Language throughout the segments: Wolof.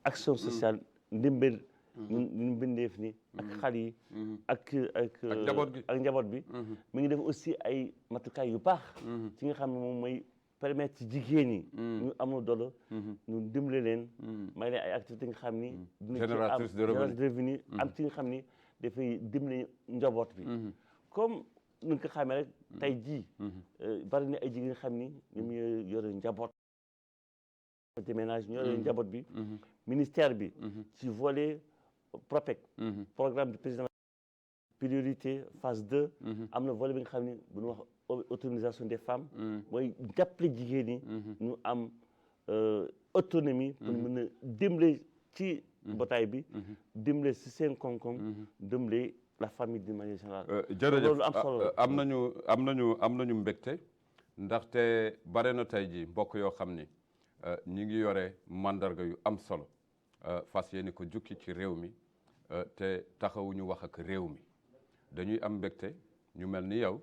action sociale ndimbal ñu bindeef ni ak xale yi ak njaboot bi mi ngi def aussi ay matukaay yu baax ci nga xam ne moom mooy permettre ci jigéen ñi ñu amul dolo ñu dimbale leen may leen ay activités nga xam ni génératrice de revenu am ci nga xam ni dafay dimbale njaboot bi comme nu ko xamee rek tey jii bari na ay jigéen nga xam ni ñoom ñooy yore njaboot de ménage ñoo yore njaboot bi ministère bi ci volet PROPEC programme du président priorité phase 2 am na volet bi nga xam ne bu ñu wax autonomisation des femmes mooy jàppale jigéen ñi ñu am autonomie pour mën a dimbale ci mbootaay bi dimbale si seen koom-koom dimbale la famille d'une manière générale jërëjëf am nañu mbégte ndaxte bare na tey ji mbokk yoo xam ni ñi ngi yore mandarga yu am solo fas yéene ko jukki ci réew mi te taxawuñu wax ak réew mi dañuy am mbégte ñu mel ni yow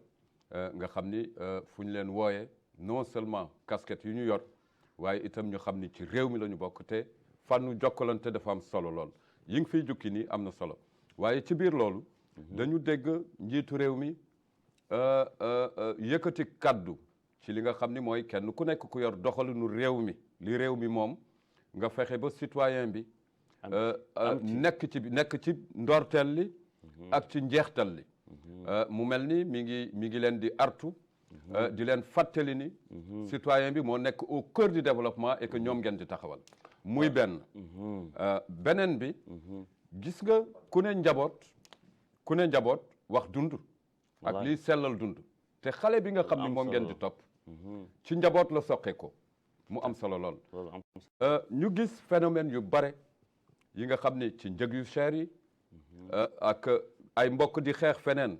nga xam ni fu ñu leen wooyee non seulement casquette yu ñu yor waaye itam ñu xam ni ci réew mi la ñu bokk te fànnu jokkalante dafa am solo lool yi nga fiy jukki nii am na solo waaye ci biir loolu dañu dégg njiitu réew mi yëkkati kaddu ci li nga xam ni mooy kenn ku nekk ku yor doxalinu réew mi li réew mi moom nga fexe ba citoyen bi nekk ci ndorteel li ak ci njeextal li mu mel ni mi ngi leen di artu di leen fàttali ni citoyen bi moo nekk au cœur du développement et que ñoom ngeen di taxawal muy benn beneen bi gis nga ku ne njaboot wax dund ak liy sellal dund te xale bi nga xam ni moom ngeen di topp ci njaboot la soqe ko mu am solo lool ñu gis phénomène yu bare yi nga xam ni ci njëg yu cher yi ak ay mbokk di xeex feneen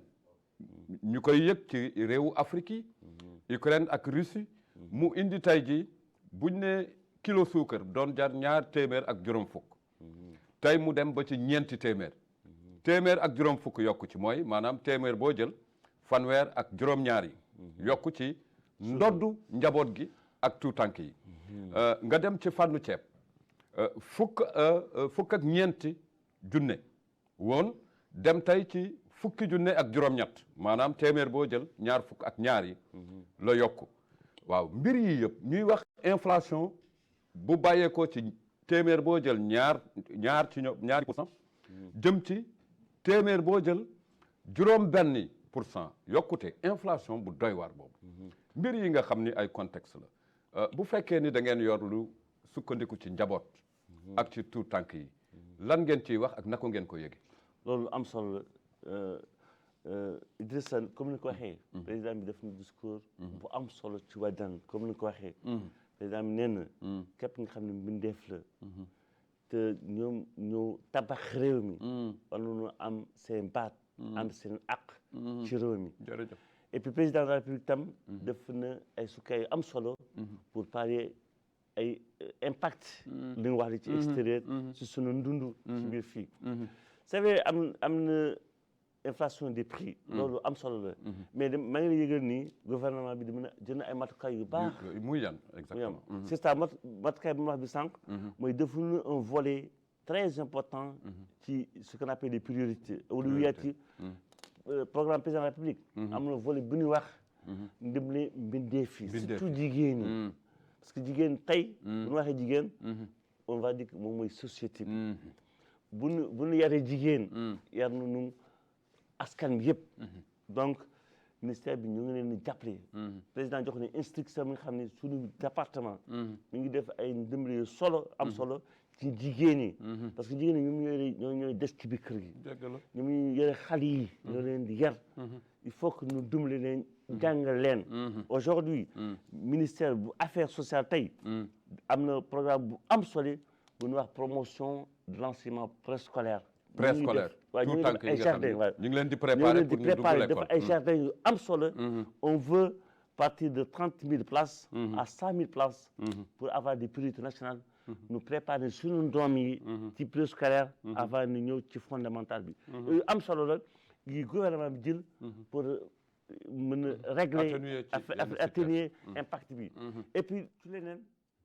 ñu koy yëg ci réewu Afrique yi Ukraine ak Russie mu indi tey ji buñ ne kilo suukar doon jar $200 ak juróom fukk tey mu dem ba ci $400 téeméer ak juróom fukk yokku ci mooy maanaam téeméer boo jël fanweer ak juróom-ñaar yi yokku ci ndoddu njaboot gi ak tuutànk yi nga dem ci fànnu ceeb fukk ak ñeenti junne woon dem tey ci fukki junne ak juróom-ñett maanaam téeméer boo jël ñaar fukk ak ñaar yi la yokku waaw mbir yi yëpp ñuy wax inflation bu bàyyeekoo ci téeméer boo jël ñaari % jëm ci téeméer boo jël %, yokkute inflation bu doy waar boobu mbir yi nga xam ni ay contexte la bu fekkee ni da ngeen yor lu sukkandiku ci njaboot ak ci tuut tànk yi lan ngeen ciy wax ak naka ngeen ko yëge loolu am solo Idrissa comme ni ko waxee président bi def na discours bu am solo ci wàllan comme ni ko waxee président bi nee na képp nga xam ne mbindeef la te ñoom ñoo tabax réew mi war nañu am seen baat am seen aq ci réew mi et puis président de la République tam def na ay sukkaay am solo pour parler ay impact li nga wax li ci extérieur ci sunu ndund ci biir fii c'est vrai am na inflation des prix loolu am solo la mais maa ngi la yëgal nii gouvernement bi di mën a jënd ay matukaay yu baax muy yan exactement c'est ça matukaay bi ma wax bi sànq mooy defuñu un volet très important ci ce qu'on appelle les priorités awluwiyaat programme président de la République am na volet bu ñuy wax ndimbali mbindeef yi surtout jigéen ñi parce que jigéen tey bu ñu waxee jigéen on va dire que moom mooy société bi bu ñu yaree jigéen yar nañu askan bi yëpp donc ministère bi ñu ngi leen di jàppale président jox ne instruction bi nga xam ne suñu département mi ngi def ay ndimbali yu solo am solo ci jigéen ñi parce que jigéen ñi ñooy des ci biir kër gi ñoom ñu yore xale yi ñoo leen di yar il faut que ñu dimbali leen jàngal leen aujourd'hui ministère bu affaires sociales tey am na programme bu am solo bu ñuy wax promotion de l'enseignement préscolaire waaw ñu ngi def ay jardin waaw ñu ngi leen di préparer pour ñu dugg l'école dafa ay jardin yu am solo on veut partir de 30 000 places à 100 000 places pour avoir des priorités nationales nous préparer suñu doom yi ci préscolaire avant ñu ñëw ci fondamental bi yooyu am solo la yi gouvernement bi jël pour mën a régler atténuer impact bi et puis su leneen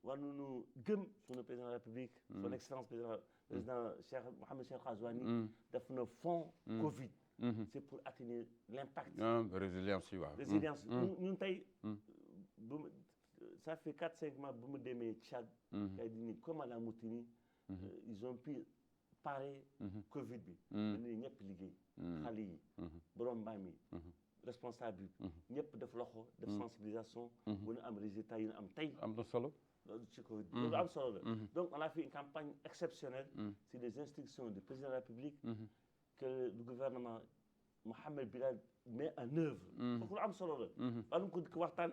war nañu gëm suñu président de la République son excellence président Cheikh Mohamed Cheikh Ghazouani def na fonds Covid c'est pour atténuer l'impact résilience yi waaw résilience ñun tey ça fait 4-5 mois bu mu demee Tchad kay di ni comme à la Mauritanie ils ont pu parer Covid bi dañuy ñëpp liggéey xale yi borom mbaam yi responsable bi ñëpp def loxo def sensibilisation bu ñu am résultat yi ñu am tey am na solo ci Covid loolu am solo la donc on a fait une campagne exceptionnelle c'est des instructions du président de la République que le gouvernement Mohamed Bilal met en œuvre foofu lu am solo la wàllum ko di ko waxtaan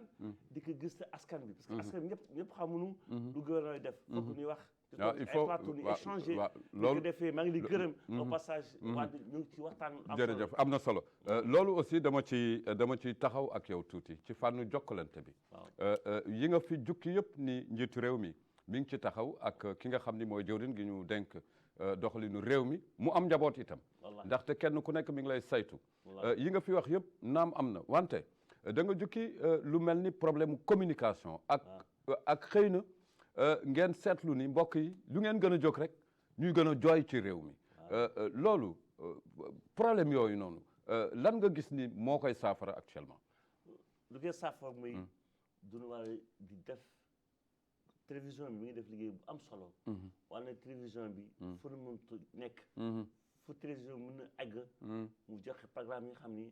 di ko gis askan bi parce que askan bi ñëpp xamuñu lu gouvernement yi def foofu ñuy wax il faut ñu échanger loolu ko defee maa ngi di gërëm au passage waa ñu ngi ci waxtaan jërëjëf am na solo loolu aussi dama ci taxaw ak yow tuuti ci fànnu jokkalante bi yi nga fi jukki yëpp ni njiitu réew mi ngi ci taxaw ak ki nga xam ni mooy jëwriñ gi ñu dénk doxalinu réew mi mu am njaboot itam ndaxte kenn ku nekk mi ngi lay saytu yi nga fi wax yëpp naam am na wante da nga jukki lu mel ni problème communication ak xëy na ngeen seetlu ni mbokk yi lu ngeen gën a jóg rek ñuy gën a jooy ci réew mi loolu problème yooyu noonu lan nga gis ni moo koy saafara actuellement lu koy saafara mooy duñu war di def télévision bi mi ngi def liggéey bu am solo wala télévision bi fu nu mën nekk fu télévision mën a egg mu joxe programme yi nga xam ni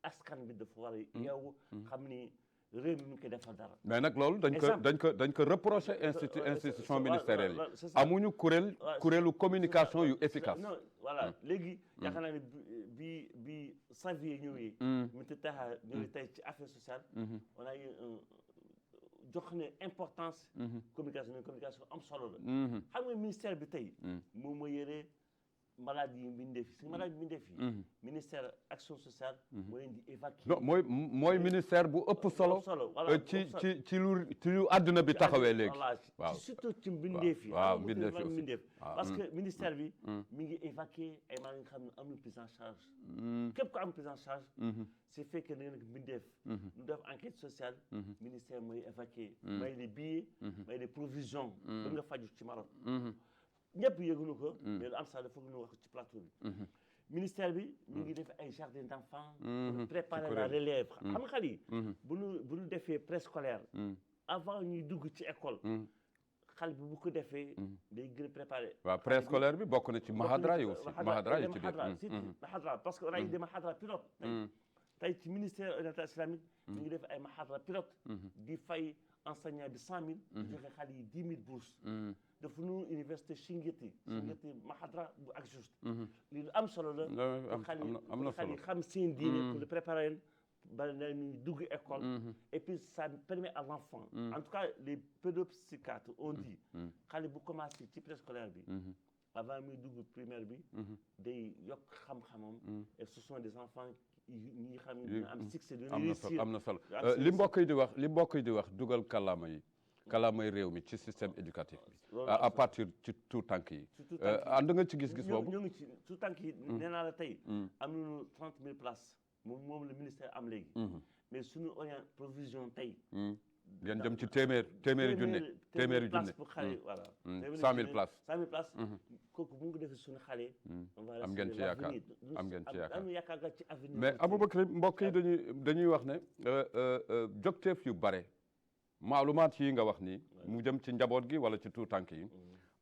askan bi dafa war a yeewu xam ni réew mi mu ngi koy defal dara mais nag loolu dañ ko reproché institution ministérielle yi amuñu kuréelu communication yu efficace non voilà léegi yaakaar naa ne bi Xavier ñëwee mi te taxa ñëwee tey ci affaire sociale on a eu jox ne importance communication am solo la xam nga ministère bi tey moom moo yore maladie yi mbindeef yi si maladie mbindeef yi ministère action sociale moo leen di évacuer non mooy ministère bu ëpp solo ci lu àdduna bi taxawee léegi waaw surtout ci mbindeef yi waaw mbindeef parce que ministère bi mi ngi évacuer ay maladies nga xam ne amul prise en charge képp ko am prise en charge c'est fait que da nga nekk mbindeef ñu def enquête sociale ministère mooy évacuer may les billets may les provisions ba nga faju ci Maroc ñëpp yëguñu ko mais lu am sax dafa ñu wax ci plateau bi ministère bi mi ngi def ay jardin d'enfants pour préparer la relève xam nga xale yi bu ñu defee préscolaire avant ñuy dugg ci école xale bi bu ko defee day gën a préparer waaw préscolaire bi bokk na ci mahadra yi aussi mahadra yi ci biir mahadra parce que on a eu des mahadra pilote tey ci ministère orientation islamique mi ngi def ay mahadra pilote di fay enseignant bi 100 000 di joxe xale yi 10 000 bourses dafa nu université Chinguetti mahadra bu ak juste lii lu am solo la xale yi xam seen diine pour le préparer bala na ñuy dugg école et puis ça permet à l'enfant en tout cas les pédopsychiatres ont dit xale bu commencé ci préscolaire bi avant muy dugg primaire bi day yokk xam-xamam et ce sont des enfants ñi xam ne am succès am na solo li mbokk yi di wax dugal kàllaamay réew mi ci système éducatif bi à partir ci tout tànk yi ànd nga ci gis-gis boobu ñoo ngi ci tout tànk yi nee naa la tey am nañu 30 000 places moom le ministère am léegi mais suñu orient provision tey ngeen jëm ci téeméeri junne place pour xale voilà 100 000 places kooku bu ngi defee suñu xale am ngeen ci yaakaar ci avenir mais Aboubacry mbokk yi dañuy wax ne jogteef yu bare maalumaat yi nga wax nii mu jëm ci njaboot gi wala ci tuutànk yi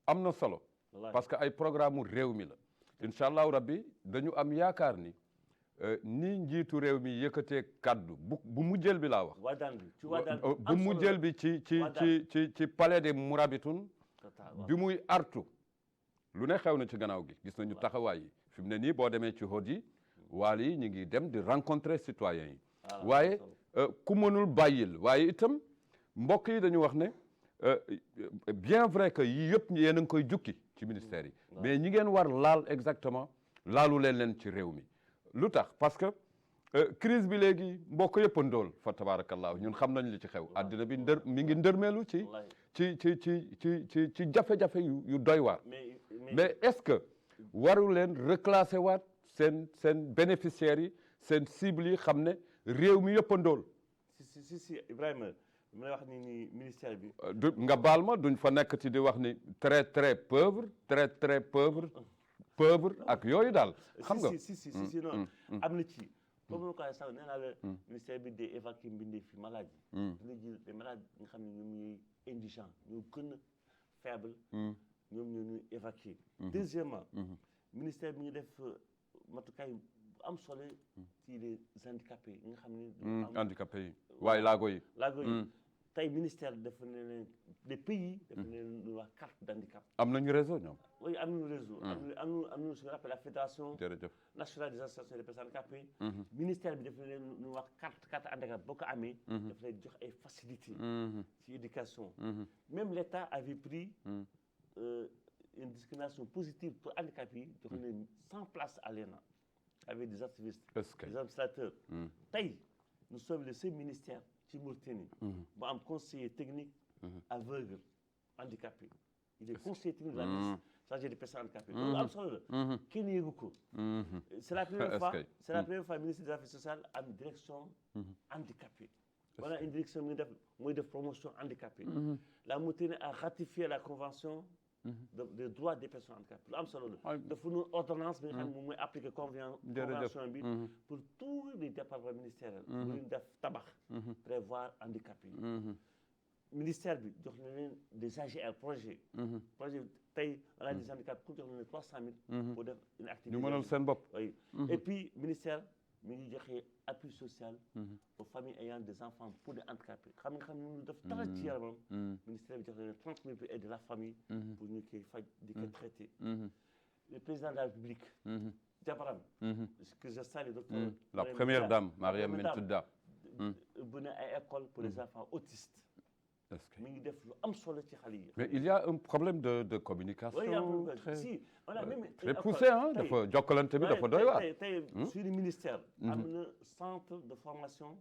am na solo parce que ay programme réew mi la incha allahu rabbi dañu am yaakaar ni ni njiitu réew mi yëkkatee kaddu bu mujjël bi laa wax bu mujjël bi ci palais des Mourabitoun bi muy artu lu ne xew na ci gannaaw gi gis nañu taxawaay yi fi mu ne nii boo demee ci hôte yi waal yi ñu ngi dem di rencontrer citoyens yi waaye ku mënul bàyyil waaye itam mbokk yi dañu wax ne bien vrai que yii yëpp yéen a ngi koy jukki ci ministère yi mais ñi ngeen war laal exactement laalu leen ci réew mi lu tax parce que crise bi léegi mbokk yëpp a ndóol fa tabarakallah ñun xam nañ li ci xew àddina bi mi ngi ndërmeelu ci jafe-jafe yu doy waar mais est-ce que waru leen reclasser waat seen bénéficiaires yi seen cibles yi xam ne réew mi yëpp a ndóol si Ibrahima li may wax ni ministère bi. du nga baal ma duñ fa nekk ci di wax ni très très pauvre pauvre ak yooyu daal. xam nga si non am na ci. comme ni ko waxee sax nee naa la ministère bi day évacuer mbindee fi malade yi. dina jël des malades nga xam ne ñoom ñooy indigents ñoo gën a faible. ñoom ñoo ñuy évacuer. Deuxièmement ministère bi ñu def matukaay bu am solo ci les handicapés yi nga xam ne. handicapés yi waaye laago yi. tey ministère dafa ne leen des pays. dafa ne leen lu wax carte d'handicap. am nañu réseau ñoom. oui am nañu réseau. am nañu ce qu'on appelle la fédération. jërëjëf nationale des associations des personnes handicapées. ministère bi dafa ne leen lu wax carte handicap boo ko amee. dafa lay jox ay facilités. ci éducation. même l'État avait pris une discrimination positive pour handicapés yi jox leen 100 places à l'ENA avec des activistes. des administrateurs. tey nous sommes le seul ministère. ci Mauritanie bu am conseiller technique aveugle handicapé il est conseiller technique de la ministre chargé des personnes handicapées loolu am solo la kenn yëgu ko c'est la première fois ministre des affaires sociales am direction handicapé voilà une direction muy def mooy def promotion handicapé la Mauritanie a ratifié la convention des droits des personnes handicapées lu am solo la dafa nu ordonnance bi nga xam ne moom mooy appliquer convention bi pour tous les départements ministériels bu ñu def tabax prévoir handicapés yi ministère bi jox na leen des AGR projet tey on a des handicapés ku jox na leen 300 000 pour def une activité ñu mënal seen bopp et puis ministère mi ngi joxe appui social aux familles ayant des enfants pour des handicapés xam ne daf dara ci yaramam ministère bi jox na leen 30 000 pour aider la famille pour ñu koy faj di ko traiter le président de la République jabaram que je salue docteur la première dame Mariam Mentouda bu ne ay école pour les enfants autistes mi ngi def lu am solo ci xale yi. mais il y a un problème de communication. si on a même très poussé ah dafa jokkalante bi dafa doy waar. tey sur le ministère. am na centre de formation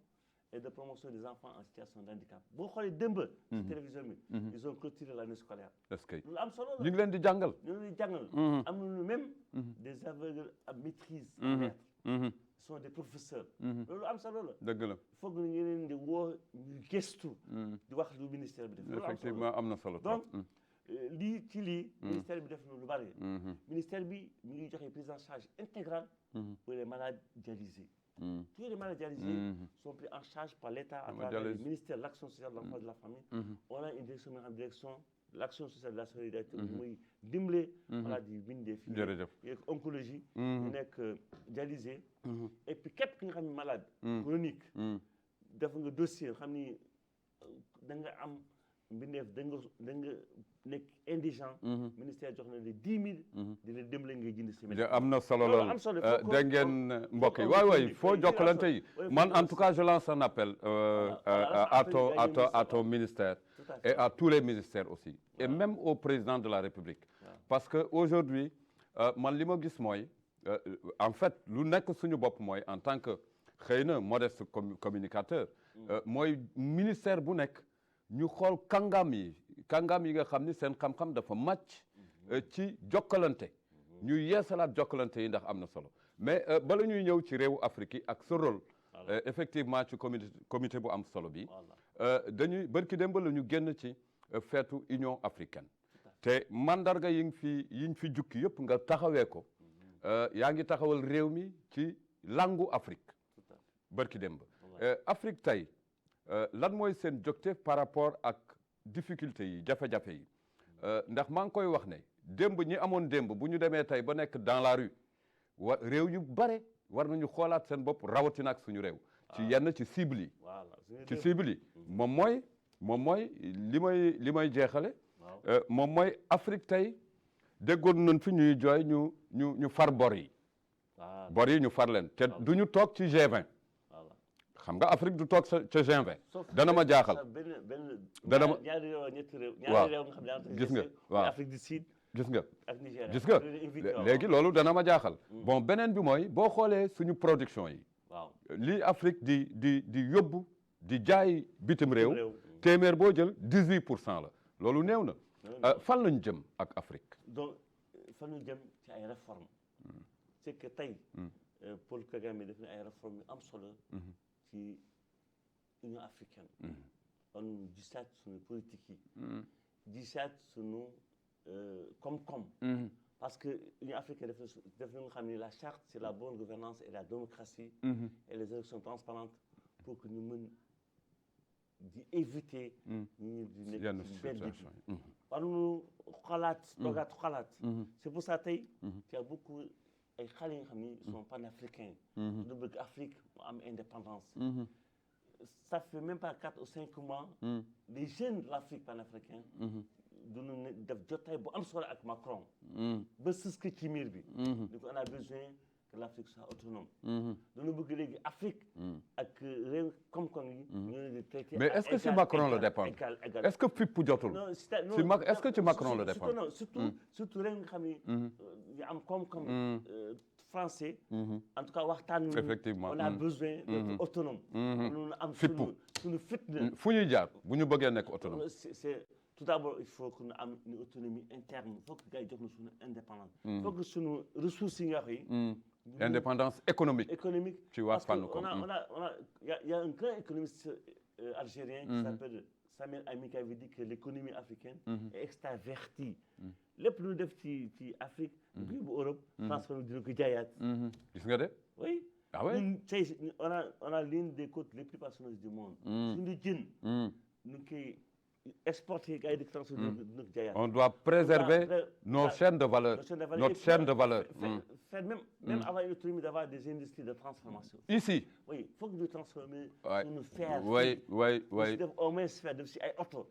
et de promotion des enfants en situation de handicap boo xoolee démb. ci télévision bi. ils ont clôturé l'année scolaire. est-ce que lu am solo la ñu ngi leen di jàngal. ñu ngi leen di jàngal. am nañu même des aveugles à maîtrise en lettres. sont des professeurs. loolu am solo la. dëgg la foog ñu leen di woo ñu gëstu. di wax lu ministère bi def. effectivement am na solo. donc lii ci lii. ministère bi def na lu bari. ministère bi mi ngi joxe prise en charge intégrale. pour les malades dialysés. tous les malades dialysés sont pris en charge par l'État à travers le ministère de l'Action sociale de l'Enfant et de la Famille. on a une direction en direction l'action sociale de la solidarité. muy dimbale. malade yi bindee fii. jërëjëf yeeg oncologie. ñu nekk dialysé. et puis képp ki nga xam ne malade. chronique. def nga dossier xam ni da nga am mbindeef da nga nekk indigent. ministère jox na les 10 000. di leen dimbale ngay jënd si. am na solo lool dégg ngeen mbokk yi waay foo jokkalante yi man en tout cas je lance un appel à ton ministère. Et à tous les ministères aussi. Et même au président de la République. Parce que aujourd'hui man li ma gis mooy en fait lu nekk suñu bopp mooy en tant que xëy na modeste communicateur mooy ministère bu nekk ñu xool kàngam yi nga xam ni seen xam-xam dafa màcc ci jokkalante ñu yeesalaat jokkalante yi ndax am na solo mais bala ñuy ñëw ci réewu Afrique yi ak sa rôle effectivement ci comité bu am solo bi dañuy bërki démb la ñu génn ci feetu Union africaine te mandarga yiñ fi jukki yëpp nga taxawee ko yaa ngi taxawal réew mi ci langu Afrique bërki démb Afrique tey lan mooy seen jógte par rapport ak difficulté yi jafe-jafe yi ndax maa ngi koy wax ne démb ñi amoon démb bu ñu demee tey ba nekk dans la rue réew yu bare war nañu xoolaat seen bopp rawatina ak suñu réew ci yenn ci cible yi ci cible yi moom mooy li may jeexale moom mooy Afrique tey déggoon nañ fi ñuy jooy ñu far bor yi ñu far leen te du ñu toog ci G20 xam nga Afrique du toog ca G20 dana ma jaaxal dana ma waaw gis nga waaw Afrique du Sud gis nga léegi loolu dana ma jaaxal bon beneen bi mooy boo xoolee suñu production yi lii Afrique di yóbbu di jaay bitim réew téeméer boo jël 18% la loolu néew na fan lañu jëm ak Afrique donc fan lañu jëm ci ay réformes c'est que tey Paul Kagame def na ay réformes yu am solo ci Union africaine on gisaat suñu politique yi. gisaat suñu koom-koom. parce que l'Union africaine def na nga xam ne la charte c'est la bonne gouvernance et la démocratie. et les élections transparentes pour que ñu mën di éviter. ñu di nekk ci benn bi. par nu xalaat. toogaat xalaat. c'est pour ça tey. il y a beaucoup ay xale yi nga xam ni sont panafricains. du bëgg Afrique mu am indépendance. ça fait même pas 4 ou 5 mois. les jeunes de l'Afrique panafricain. dunu def jotaay bu am solo ak Macron. ba sës ko ci miir bi. donc on a besoin que l'Afrique soit autonome. dunu bëgg léegi Afrique. ak réew koom-koom yi. ñoo di traité mais est-ce que si Macron la dépend est-ce que fipp jotul. non est-ce que ci Macron la dépend. surtout réew nga xam ni. ñu am koom-koom français. en tout cas waxtaan. effectivement on a besoin d'être autonome. ñu am suñu fitna. fu ñuy jaar bu ñu bëggee nekk autonome. c'est tout d'abord il faut que ñu am une autonomie interne il faut que gars yi jox na suñu indépendance. il faut que suñu ressources yi nga wax yi. indépendance économique. ci waa fànn ko. il y a un grand économiste algérien qui s'appelle Samir Ami qui avait dit que l'économie africaine est extravertie. lépp lu def ci Afrique. depuis bu Europe. transfert dina ko jaayaat. gis nga de. oui. ah oui ñun tey on a l'une des côtes les plus passionneuses du monde. suñu jën. ñu ngi koy exporter gars yi di transfert dina ko jaayaat. on doit préserver nos chaînes de valeur. notre chaîne de valeur. faire même avoir une autonomie d'avoir des industries de transformation. ici. oui il faut que ñu transformer. suñu fer. oui. def au moins faire def si ay oto.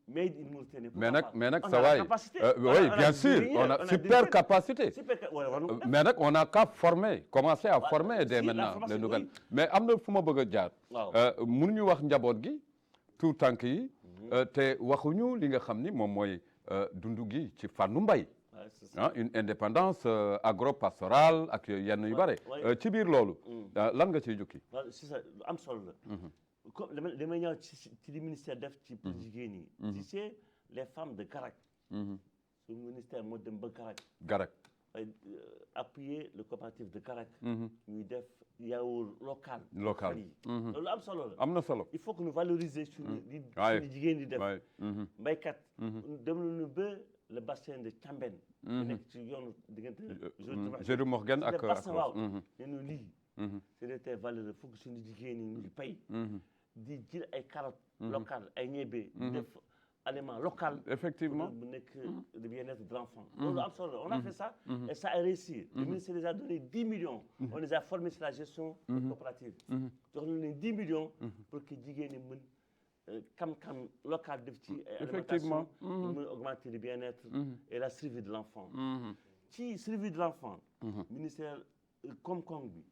made in Mauritanie. mais nag sa waay oui bien sûr on a super capacité. mais nag on a qu'à former commencer à former dès maintenant les nouvelles. mais am na fu ma bëgg a jaar. mënuñu wax njaboot gi tout tànk yi. te waxuñu li nga xam ni moom mooy dundu gi ci fànnu mbay. une indépendance agro-pastorale ak yenn yu bare. ci biir loolu. lan nga ciy jukki. c'est ça lu am solo la. comme damay ñëw ci li ministère def ci pour jigéen ñi. tu sais les femmes de Garak. suñu ministère moo dem ba Garak. appuyer le coopératif de Garak. ñuy def yaourt local. loolu am solo la. am na solo. il faut que nous valoriser suñu jigéen di def. mbaykat. dem nañu ba le bassin de Thiamben. nekk ci yoonu diggante. Géru Morgan ak waaw ñu lii. c'est des terres valeureuses il faut que suñu jigéen ñi ñu pay. di jël ay carottes locales ay ñebe. def aliment local. effectivement bu nekk le bien-être de l'enfant. loolu am solo on a fait ça. et ça a réussi. le ministère les a donné 10 millions. on les a formés sur la gestion coopérative. jox nañu leen 10 millions. pour que jigéen ñi mën kam-kam local def ci. effectivement mën augmenter le bien-être. et la survie de l'enfant. ci survie de l'enfant. ministère koom-koom bi.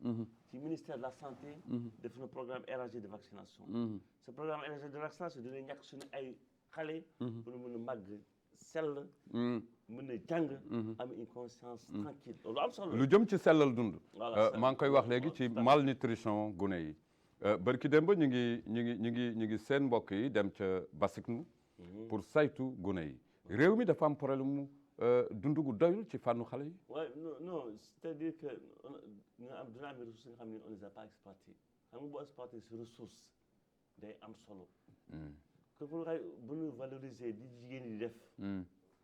ci ministère de la santé. def na programme élargi de vaccination. ce programme élargi de vaccination dina ñàkk suñu ay xale. pour ñu mën a màgg sell. mën a jàng. am une conscience tranquille loolu am solo. lu jëm ci sellal dund. maa ngi koy wax léegi ci malnutrition gune yi. barki démb ñu ngi seen mbokk yi dem ca Basiknu. pour saytu gune yi. réew mi dafa am problème mu dundu gu doyul ci fànnu xale yi. waaw non c'est-à-dire que dina am ressources yi nga xam ne on les a pas exploitées xam nga boo exploité ces ressources day am solo. que bu ñu valoriser di jigéen ñi di def.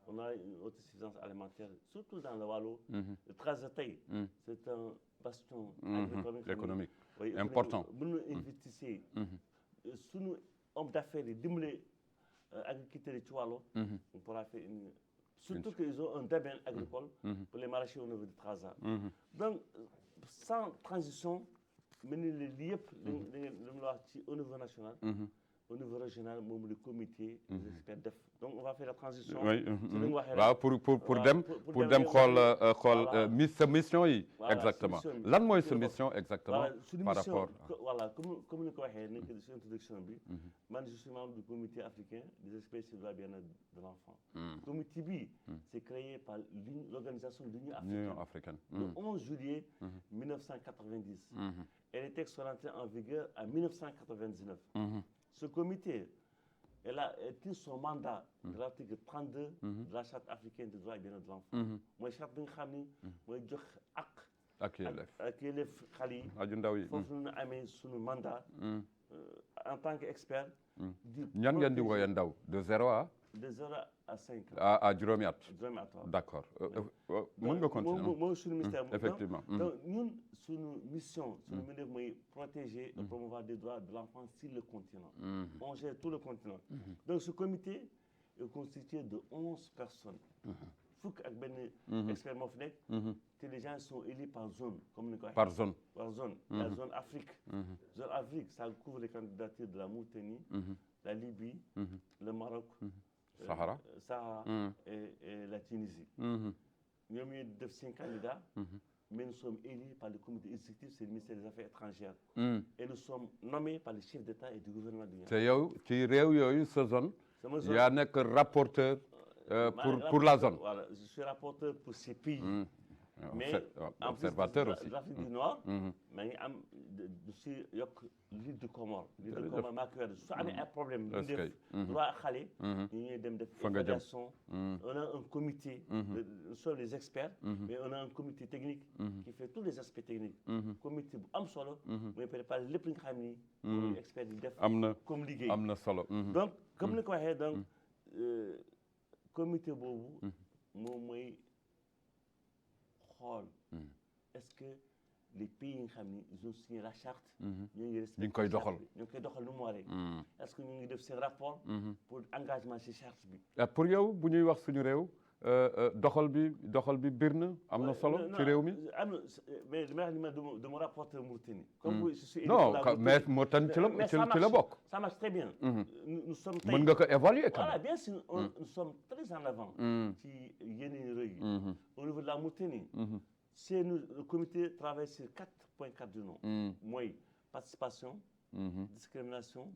on a une autosuffisance alimentaire surtout dans le Waalo. le Trarza-Tay. c'est un bastion économique important. bu ñu investir suñu homme d'affaires yi dimbale agriculteurs yi ci Waalo. on pourra faire une. Surtout qu'ils ont un domaine agricole pour les maraîchers au niveau du Trarza. Donc, sans transition, lii yëpp li mu la wax ci au niveau national. au niveau régional moom le comité des experts def donc on va faire la transition. waaw pour dem xool sa mission yi. exactement lan mooy sa mission exactement. par rapport voilà comme ni ko waxee nekk ci introduction bi. man je suis membre du comité africain des experts sur le bien-être de l'enfant. comité bi c'est créé par l'organisation de l'Union africaine. le 11 juillet 1990. et les textes sont entrés en vigueur en 1999. Ce comité, elle a tenu son mandat de l'article 32 de la charte africaine des droits et bien-être de l'enfant. mooy charte bi nga xam ni mooy jox ak yelleef xale yi. aju ndaw yi foofu ñu amee suñu mandat. en tant qu'expert. ñan ngeen di wooyee ndaw de 0 à. de 0 à 5 ans. à juróomi at. juróomi at waaw. d'accord mën nga continuer. mooy suñu ministère. effectivement. donc ñun suñu mission. suñu ministère mooy protéger et promouvoir des droits de l'enfant sur le continent. On gère tout le continent. donc ce comité est constitué de 11 personnes. fukk ak benn expert moo fi nekk. te les gens sont élus par zone comme ni ko waxee. par zone. par zone. la zone Afrique. zone Afrique ça couvre les candidatures de la Mauritanie. la Libye. le Maroc. Sahara. Sahara et la Tunisie. ñoom ñooy def 5 candidats. mais nous sommes élus par le comité exécutif, c'est le ministère des Affaires étrangères. Et nous sommes nommés par le chef d'État et du gouvernement du Niger. te yow ci réew yooyu sa zone. yaa nekk rapporteur pour la zone. Voilà, je suis rapporteur pour ces pays. mais observateur aussi. l'Afrique du Nord. maa ngi am si yokk l'île du Comore. l'île du Comore maa ngi koy su amee un problème. ñu def droit xale. ñu ñuy dem def évaluation. on a un comité. nous sommes les experts. mais on a un comité technique. qui fait tous les aspects techniques. comité bu am solo. mooy préparer lépp li nga xam ni. mooy experts yi def. comme liggéey am na solo. donc comme ni ko waxee donc comité boobu. moom mooy. est-ce que les pays yi nga xam ni ils ont signé la charte. ñu ngi respecté koy doxal ñu ngi koy doxal nu mu waree. est-ce que ñu ngi def seen rapport. pour engagement ci charte bi. pour yow bu ñuy wax suñu réew doxal bi bir na am na solo ci réew mi. am na mais li may wax ni de mon rapporteur Mauritanie. comme je suis non mais Mauritanie ci la bokk. ça marche très bien. nous sommes mën nga ko évaluer quand même. voilà bien sûr nous sommes très en avant. ci yeneen réew yi. au niveau de la Mauritanie. c'est nous le comité travaille sur 4.4 du nom. mooy participation. discrimination.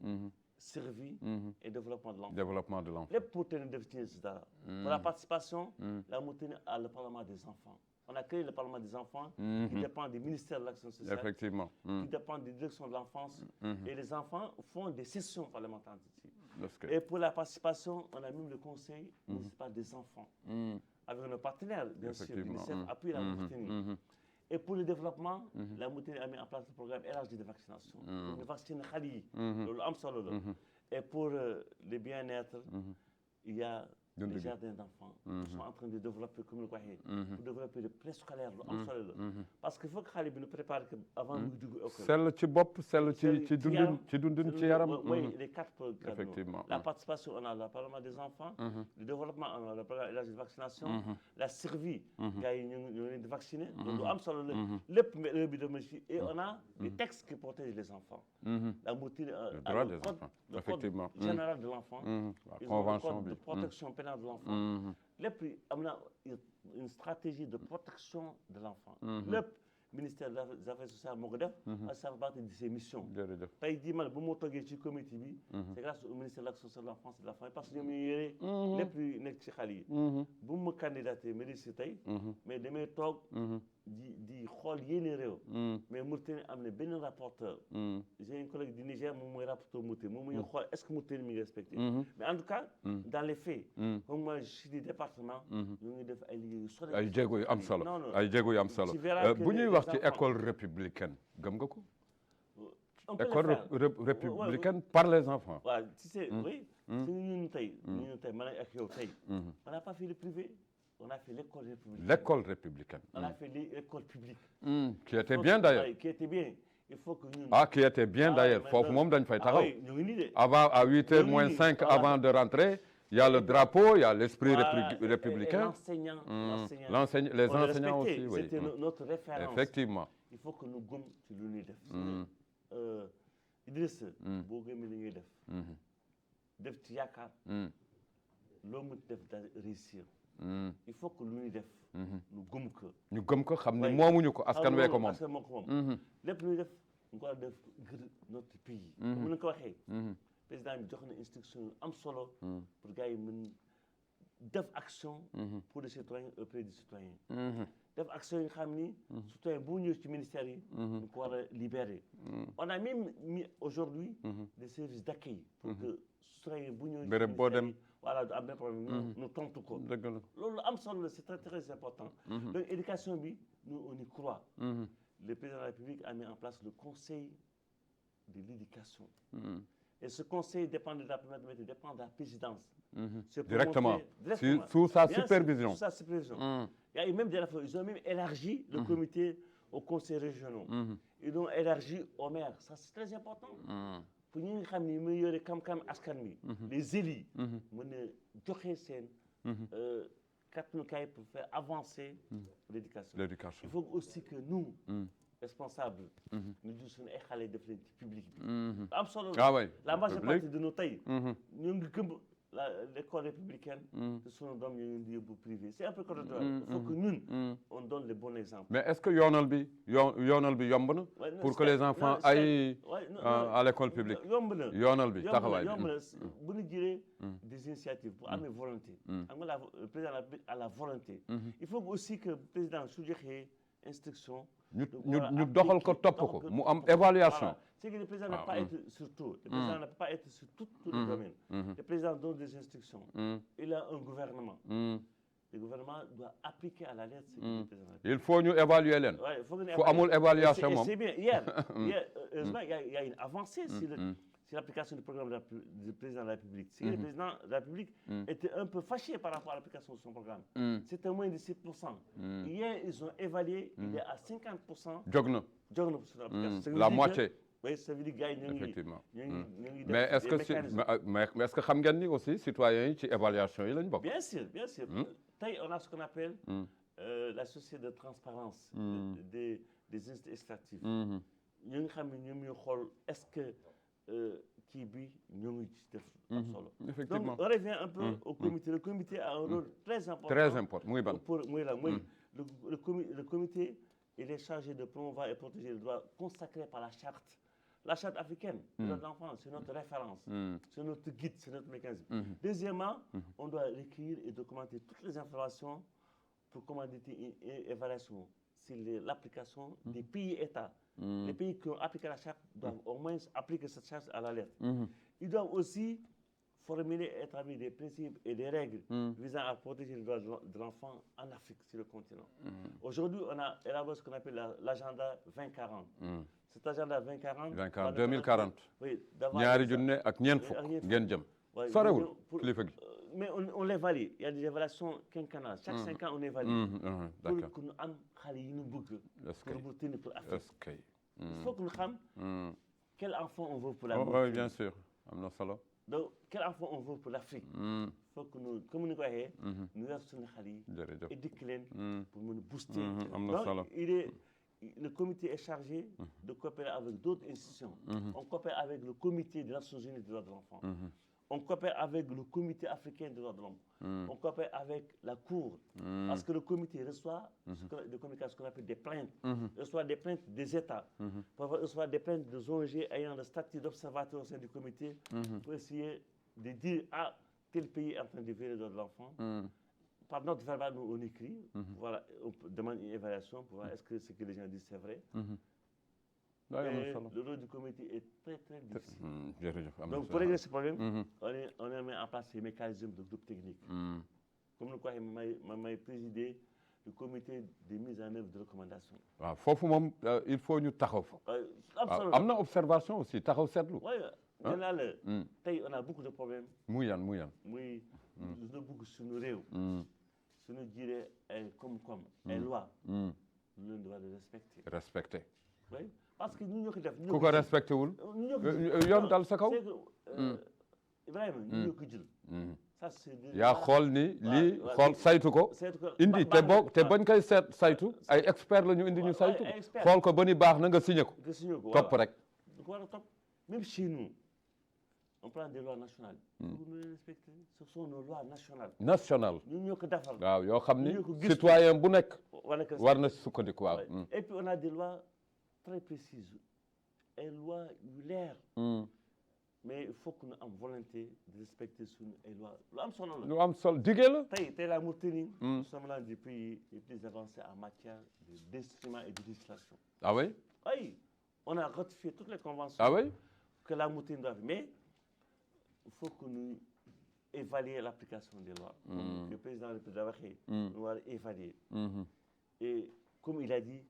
survie et développement de l'enfant. développement de l'enfant. lépp pour tenir def ci dara. pour la participation. la Mauritanie a le parlement des enfants. on a créé le parlement des enfants. qui dépend du ministère de l'action sociale. effectivement. qui dépend de la direction de l'enfance. et les enfants font des sessions parlementaires ici. et pour la participation on a même le conseil municipal des enfants. avec nos partenaires bien sûr. l'UNICEF appuie la Mauritanie. et pour le développement. la Mauritanie a mis en place le programme élargi de vaccination. pour ñu vacciner xale yi. loolu am solo la. et pour le bien-être. il y a les jardins d'enfants. qui sont en train de développer comme ni ko waxee. pour développer le préscolaire lu am solo la. parce que foog xale bi ñu préparer que avant muy dugg école. sell ci bopp sell ci dundin ci yaram. oui les 4 programmes. effectivement la participation on a le parlement des enfants. le développement on a le programme élargi de vaccination. la survie. gars yi ñu ngi leen di vacciner. loolu am solo la lépp mais bi dama ci et on a des textes qui protègent les enfants. la Mauritanie a le code général de l'enfant. convention de protection pénale de l'enfant. lépp am na une stratégie de protection de l'enfant. lépp ministère des affaires sociales moo ko def. parce que ça fait partie de ses missions. tey jii man bu ma toggee ci comité bi. c'est grâce au ministère de l'action sociale de l'enfance et de la famille parce que ñoom ñuy yore. lépp lu nekk ci xale yi. bu ma candidaté ma si tey. mais damay toog. di xool yéene réew. mais Mauritanie am na benn rapporteur. j'ai un collègue du Niger moom mooy rapporteur Mauritanie moom mooy xool est-ce que Mauritanie mi ngi respecté. mais en tout cas. dans les faits. comme moi je suis du département. ñu ngi def ay liggéey yu sori. ay jéego yu am solo ay jéego yu am solo. bu ñuy wax ci école républicaine gëm nga ko. école républicaine par les enfants. waaw tu sais oui. ñun tey man ak yow tey. on n'a pas fait le privé. on a fait l'école républicaine. l'école républicaine. on a fait l'école publique. qui était bien d'ailleurs. qui était bien. il faut que ñun. qui était bien d'ailleurs foofu moom dañ fay taxaw. ñu ngi nii de. avant à 8h moins 5 avant de rentrer. il y a le drapeau, il y a l'esprit républicain. L'enseignant. Les enseignants aussi, oui. C'était notre référence. Effectivement. Il faut que nous gommes sur lu ñuy def. Idriss. boo gëmee li ngay def. def ci yaakaar. loo mën def da réussir. il faut que lu ñuy def. ñu gëm ko. ñu gëm ko xam ni moomuñu ko askan wee ko moom. askan moo ko moom. lépp lu ñuy def ñu ko def ngir notre pays. comme ni ko waxee. président bi jox na instruction am solo. pour gars yi mën def action. pour les citoyens auprès des citoyens. def action yi nga xam ni. citoyen bu ñëw ci ministère yi. ñu ko war a libérer. on a même mis aujourd'hui des services d'accueil pour que citoyen bu ñëw. béréb boo dem. voilà am benn problème ñu tontu ko. dëgg la loolu am solo la c'est très très important. donc éducation bi nous on y croit. Le président de la République a mis en place le conseil de l'éducation. Et ce conseil dépend de la première ministre, dépend de la présidence. C'est pour Directement, montrer- sous sa Bien sûr, supervision. sous sa supervision. Il y a eu même ils ont même élargi le comité aux conseils régionaux. Ils l'ont élargi aux maires. Ça, c'est très important. Pour ñi nga xam ni muy yore kam-kam askan wi. Les élus. mën a joxe seen kàttanukaay pour faire avancer l'éducation. L'éducation. Il faut aussi que nous, responsables, ñu jël suñu ay xale def leen ci public bi. am solo Ah oui, la majeure public. partie de nos tey. ñu ngi gëm l'école républicaine. te sunu doom ñu ngi di yóbbu privé. C'est un peu contradictoire. Il faut que ñun on donne le bon exemple. Mais est-ce que yoonal bi yomb na Ouais, non, pour que c'est- les enfants non, c'est- aillent ouais, non, à l'école publique? yomb na yoonal bi taxawaay yomb bi. na bu ñu jëlee des initiatives pour amee volonté. xam nga le président a la volonté. Il faut aussi que le président su joxee instruction. ñu doxal ko topp ko mu am évaluation. Voilà. C'est que le président n'a pas été sur tout. Le président n'a pas été sur tous les domaines. Le président donne des instructions. Il a un gouvernement. Le gouvernement doit appliquer à la lettre ce que le président a dit. Il faut ñu évaluer leen. Ouais, il faut fu amul évaluation Et moom. c'est bien. Hier, heureusement, il y a une avancée sur l'application du programme du président de la République. C'est que le président de la République était un peu fâché par rapport à l'application de son programme. C'était moins de 6%. Hier, ils ont évalué, il est à 50%. jóg na Jóg na sur l'application. Ça veut la dire moitié. que- Oui, ça veut dire que gars yi ñu ngi Effectivement. def mais est-ce des que si mécanismes. mais est-ce que xam ngeen ni aussi citoyens yi ci évaluation yi lañ bokk. Bien sûr, bien sûr. Tey, on a ce qu'on appelle la société de transparence des instituts extractifs. ñu ngi xam ne ñoom ñoo xool est-ce que kii bi ñoo ngi ci def am solo. Effectivement. Donc on revient un peu au comité. Le comité a un rôle très important. Très important muy ban. Le comité, il est chargé de promouvoir et protéger les droits consacrés par la charte. La charte africaine, des droits de l'enfant, c'est notre référence, c'est notre guide, c'est notre mécanisme. Deuxièmement, on doit recueillir et documenter toutes les informations pour commander une évaluation sur l'application des pays-États. Les pays qui ont appliqué la charte doivent au moins appliquer cette charte à la lettre. Ils doivent aussi formuler et établir des principes et des règles visant à protéger les droits de l'enfant en Afrique, sur le continent. Aujourd'hui, on a élaboré ce qu'on appelle l'agenda 2040. Cet agenda 2040. 2040. Oui, d'avoir ñaari junne ak ñeent fukk ngeen jëm. sorewul kilifa gi. Mais on l'évalue. Il y a des évaluations quinquennales. Chaque 5 ans, on évalue. D'accord. Pour que nous am xale yi ñu bëgg. Est-ce que pour tenir pour Afrique. est-ce que. Il faut que nous xam quel enfant on veut pour la oui bien sûr am na solo. Donc, quel enfant on veut pour l'Afrique? Il faut que nous, comme nous voyons, nous avons suñu xale yi jërëjëf. éduquer leen pour mën a booster. am na solo. Donc, le comité est chargé de coopérer avec d'autres institutions. On coopère avec le comité des Nations Unies des droits de l'enfant. On coopère avec le comité africain des droits de l'homme. On coopère avec la Cour. Parce que le comité reçoit de communication, ce qu'on appelle des plaintes. Reçoit des plaintes des États. Parfois, reçoit des plaintes des ONG ayant le statut d'observateur au sein du comité pour essayer de dire tel pays est en train de violer les droits de l'enfant. Par notre verbal, nous on écrit. Voilà, on demande une évaluation pour voir est-ce que ce que les gens disent c'est vrai. Et le rôle du comité est très, très difficile. Donc, pour régler ce problème, on a mis en place ces mécanismes de groupe technique. Comme nous croyons, je présidé le comité de mise en œuvre de recommandations. waaw foofu moom il faut ñu taxaw fa. Absolument. am na observation aussi taxaw seetlu. Oui, on a beaucoup de problèmes. muy yan. Muy lu bëgg suñu réew. suñu jiree ay koom-koom ay loi. ñu leen di war a respecté. Oui, parce que ñu ñoo ko def. ku ko respecté wul. yoon dal sa kaw. Ibrahima ñu ñoo ko jël. Ça c'est yaa xool ni lii xool saytu ko. indi te bañ koy saytu ay expert la ñu indi ñu saytu ko. xool ko ba ni baax na nga signé ko. topp rek. Même chez nous, on prend des lois nationales. Pour nous les respecter, ce sont nos lois nationales. national. ñun ñoo ko defar. waaw yoo xam ni citoyen bu nekk. war na sukkandiku waaw. Et puis on a des lois très précises. Ay lois yu leer. Mais il faut que nous ayons volonté de respecter les lois. Lu am solo diggé la. Tey la Mauritanie, nous sommes l'un des pays les plus avancés en matière d'instruments et de législation. Ah oui? Oui, on a ratifié toutes les conventions que la Mauritanie doit faire. Mais il faut que nous évaluions l'application des lois. Le président de la République doit évaluer. Et comme il a dit,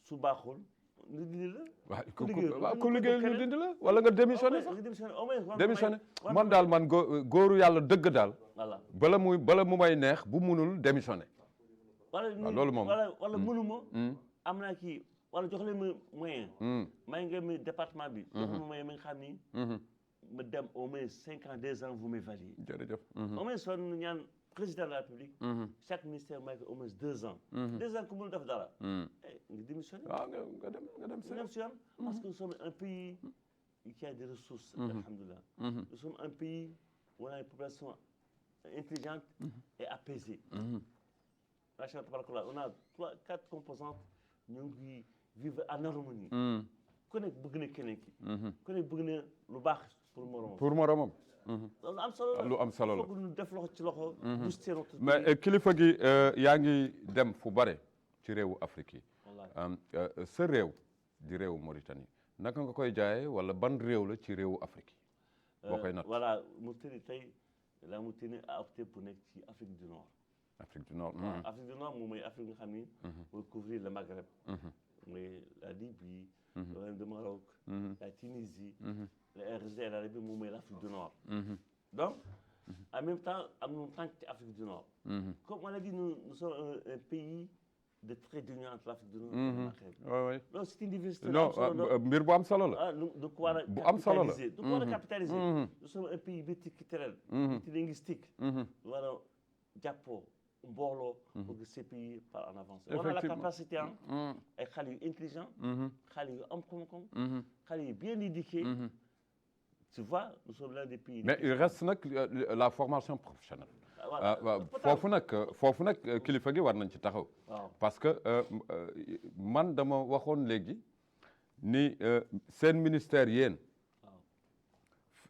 sous Bahoul, ñu dindi la. waaw ku liggéeyul ñu dindi la wala nga démissionné sax démissionné man daal man góoru yàlla dëgg daal. voilà bala mu may neex bu munul démissionné. wala loolu moom wala mënuma. am naa kii wala jox leen ma moyen. may nga mi département bi. jox ma moyen mi nga xam ni. ma dem au moins 5 ans 2 ans vous m'évaluez. jërëjëf. au moins soo ñaan président de la République. chaque ministère may ko au moins 2 ans. 2 ans ku mënul def dara. nga démissionné. waaw nga dem si yoon. parce que nous sommes un pays qui a des ressources. alhamdulilah. nous sommes un pays où on a une population intelligente et apaisée. macha allah on a 4 composantes ñu ngi vivre en harmonie. ku nekk bëgg na keneen ki. ku nekk bëgg na lu baax pour moromam. pour moromam. loolu am solo la lu am solo la foog ñu def loxo ci loxo. booster notre pays. mais kilifa gi yaa ngi dem fu bare ci réewu Afrique yi. sa réew di réewu Mauritanie naka nga koy jaayee wala ban réew la ci réewu Afrique yi. boo koy natt voilà Mauritanie tey la Mauritanie a opté pour nekk ci Afrique du Nord. Afrique du Nord. Afrique du Nord moom mooy Afrique nga xam ni. mooy couvrir le Maghreb. mooy la Libye. le Royaume du Maroc. la Tunisie. le RDC et l'Arabie moom mooy l'Afrique du Nord. donc en même temps am nañu tànk ci Afrique du Nord. comme on a dit nous sommes un pays de trait d'union entre l'Afrique du Nord et le Maghreb. oui. donc c'est une diversité. non mbir bu am solo la. du ko war a bu am solo la capitaliser. du ko war a capitaliser. nous sommes un pays multiculturel. multilinguistique. war a jàppoo mbooloo. pour que ces pays partent en avance. on a la capacité ay xale yu intelligent. xale yu am xam-xam. xale yu bien éduqués. tu vois nous sommes l'un des pays. mais il reste nag la formation professionnelle. foofu nag kilifa gi war nañ ci taxaw. parce que man dama waxoon léegi ni seen ministère yéen.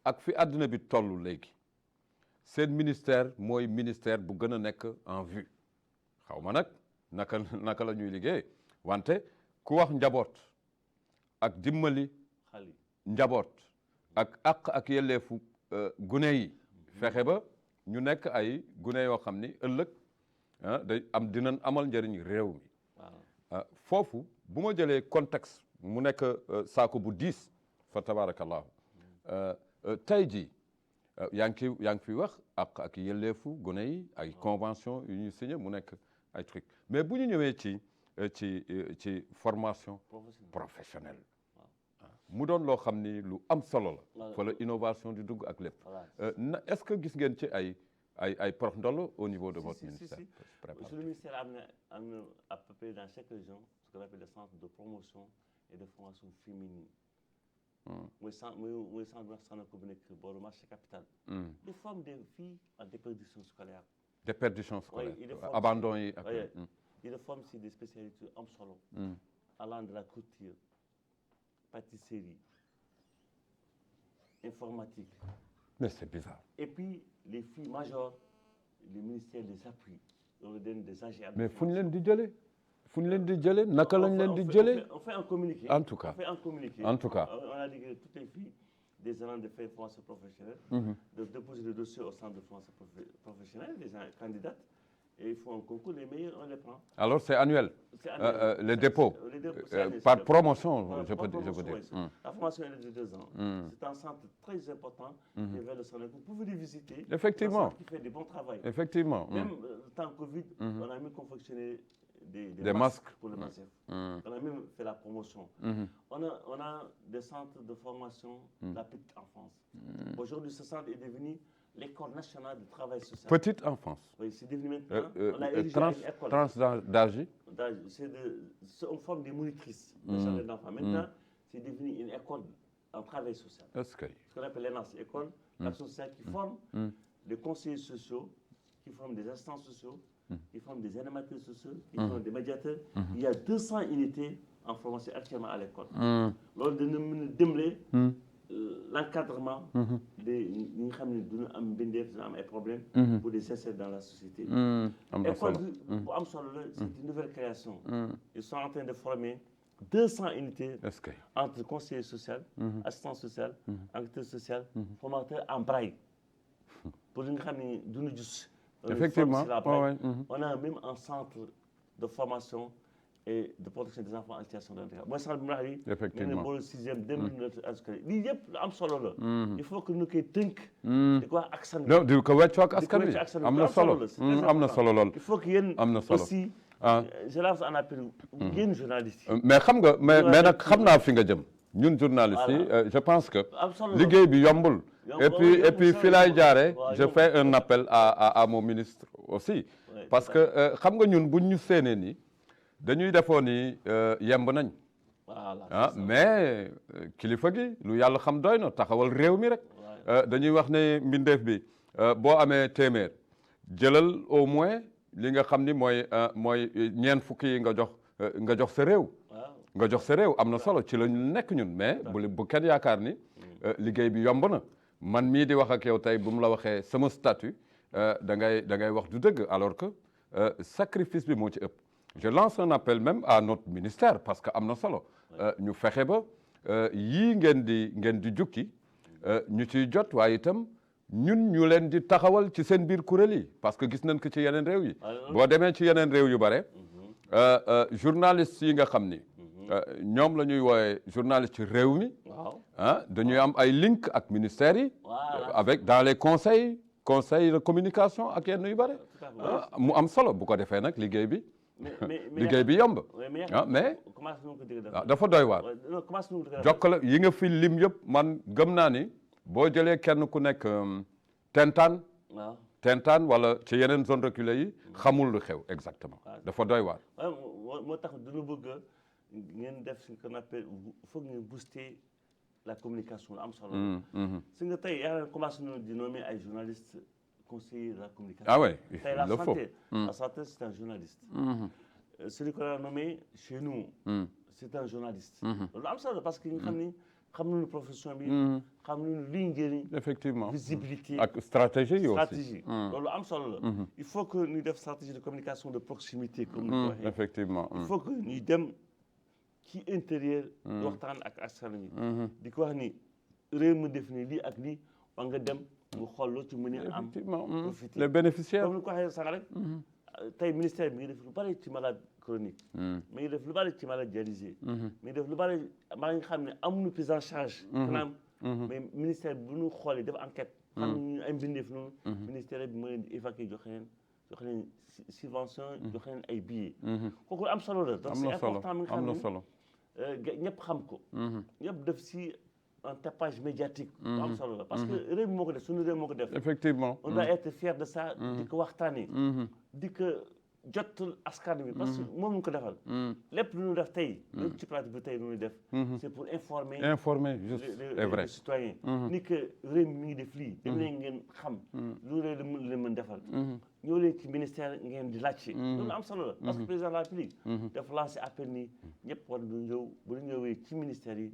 ak fi àdduna bi toll léegi. seen ministère mooy ministère bu gën a nekk en vue xaw ma nag naka la ñuy liggéey wante ku wax njaboot ak dimbali njaboot ak yelleefu gune yi fexe ba ñu nekk ay gune yoo xam ni ëllëg day dinañ amal njëriñ réew mi foofu bu ma jëlee contexte mu nekk saako bu diis fa tabarakallahu tey jii yaa ngi fi wax ak yelleefu gone yi ay convention yu ñu signé mu nekk ay truc mais bu ñu ñëwee ci formation professionnelle mu doon loo xam ni lu am solo la fa la innovation di dugg ak lépp est-ce que gis ngeen ci ay prox ndolo au niveau de votre ministère? Sur le ministère am na à peu près dans chaque région ce qu'on appelle le centre de promotion et de formation féminine. mooy centre bi nga xam ne bu nekk booru marché capital. ils forment des filles en déperdition scolaire. déperdition scolaire abandon yi ak. ils forment si des spécialités am solo. allant de la couture pâtisserie informatique. mais c'est bizarre. et puis les filles majeures le ministère les appuie on leur donne des agents. mais fu ñu leen di jëlee. fu ñu leen di jëlee naka lañ leen di jëlee. on fait un communiqué. en tout cas on a dit que toutes les filles des agents de faire formation professionnelle. de déposer le dossier au centre de formation professionnelle des gens candidates et ils font un concours les meilleurs on les prend. alors c'est annuel. Les dépôts par promotion je peux dire. La formation est de 2 ans. c'est un centre très important. vers le centre vous pouvez le visiter. effectivement un centre qui fait du bon travail. effectivement même temps Covid. on a même confectionné des masques pour le massif. On a même fait la promotion. On a des centres de formation de la petite enfance. Aujourd'hui, ce centre est devenu l'école nationale de travail social. Petite enfance. Oui, c'est devenu maintenant. On a érigé une école. Tranche d'âge. On forme des monitrices de jardin d'enfants. Maintenant, c'est devenu une école en travail social. Est-ce que ce qu'on appelle l'ENAS, école d'action sociale qui forme des conseillers sociaux, qui forment des assistants sociaux, qui forment des animateurs sociaux, qui forment des médiateurs. Il y a 200 unités en formation actuellement à l'école. Lors de nous l'encadrement des ñi nga xam ne dina am mbindeef dina am ay problèmes pour les insérer dans la société. École bi bu am solo la c'est une nouvelle création. Ils sont en train de former 200 unités entre conseiller social, assistant social, enquêteur social, formateur en braille pour li nga xam ne duñu gis. Effectivement. On a même un centre de formation et de protection des enfants en situation de handicap mooy sax bi mu wax ni effectivement boolu 6e 2009 lii yëpp lu am solo la il faut que ñu koy tënk di ko wax ak askan non di ko weccoo ak askan wi am na solo am na solo lool il faut que yéen am na solo aussi je lance un appel yéen journalistes yi mais xam nga mais nag xam naa fi nga jëm ñun journalistes yi je pense que liggéey bi yombul et puis fi laay jaare je fais un appel à mon ministre aussi parce que xam nga ñun buñ ñu séenee nii dañuy defoon ni yemb nañ mais kilifa gi lu yàlla xam doy na taxawal réew mi rek dañuy wax ne mbindeef bi boo amee téeméer jëlal au moins li nga xam ni mooy ñeent fukki yi nga jox sa réew nga jox sa réew am na solo ci la ñu nekk ñun mais bu kenn yaakaar ni liggéey bi yomb na man mii di wax ak yow tey bu mu la waxee sama statut da ngay wax du dëgg alors que sacrifice bi moo ci ëpp je lance un appel même à notre ministère parce que am na solo ñu fexe ba yii ngeen di jukki ñu ciy jot waaye itam ñun ñu leen di taxawal ci seen biir kuréel yi parce que gis nañ ko ci yeneen réew yi boo demee ci yeneen réew yu bare journalistes yi nga xam ni ñoom la ñuy woowe journaliste ci réew mi dañuy am ay link ak ministères yi avec dans les conseils de communication ak yenn yu bare mu am solo bu ko defee nag liggéey bi yomb mais dafa doy waar jokkale yi nga fi lim yëpp man gëm naa ni boo jëlee kenn ku nekk tentaan wala ci yeneen zone reculée yi xamul lu xew exactement dafa doy waar moo tax duñu bëgg ngeen def ce qu'on appelle foog ngeen booster la communication am solo si nga tey yaa commencé nañu di nommer ay journalistes conseillers de la communication oui tey la santé c'est un journaliste celui qu'on a nommé chez nous c'est un journaliste loolu am solo parce que nga xam nañu profession bi xam nañu liy njëriñ effectivement visibilité ak stratégie aussi loolu am solo la il faut que ñu def stratégie de communication de proximité comme ni ko waxee effectivement il faut que ñuy dem ci intérieur waxtaan ak askan wi di ko wax ni réew mi def ni lii ak lii war nga dem nga xool loo ci mën a am profité les bénéficiaires comme ni ko waxee sànq rek tey ministère bi mi ngi def lu bari ci malade chronique mi ngi def lu bari ci malade dialysé mi ngi def lu bari maa ngi xam ne amuñu prise en charge maanaam mais ministère bi bu ñu xoolee def enquête xam ñu ay mbindeef noonu ministère bi moo leen di évacuer joxe leen subvention joxe leen ay billets kooku am solo la donc c'est important mi nga xam ne ñëpp xam ko ñëpp def si un tapage médiatique am solo la parce que réew mi moo ko def suñu réew moo ko def effectivement on doit être fier de ça di ko waxtaanee di ko jotul askan bi parce que moom ñu ko defal lépp lu ñu def tey lépp ci pratique bi tey lu ñu def c'est pour informer juste c'est vrai les citoyens ni que réew mi ngi def lii dem leen ngeen xam lu leen mën defal ñëw leen ci ministère ngeen di laajte loolu am solo la parce que président de la République dafa lancé appel ni ñëpp war du ñëw bu ñu ñëwee ci ministère yi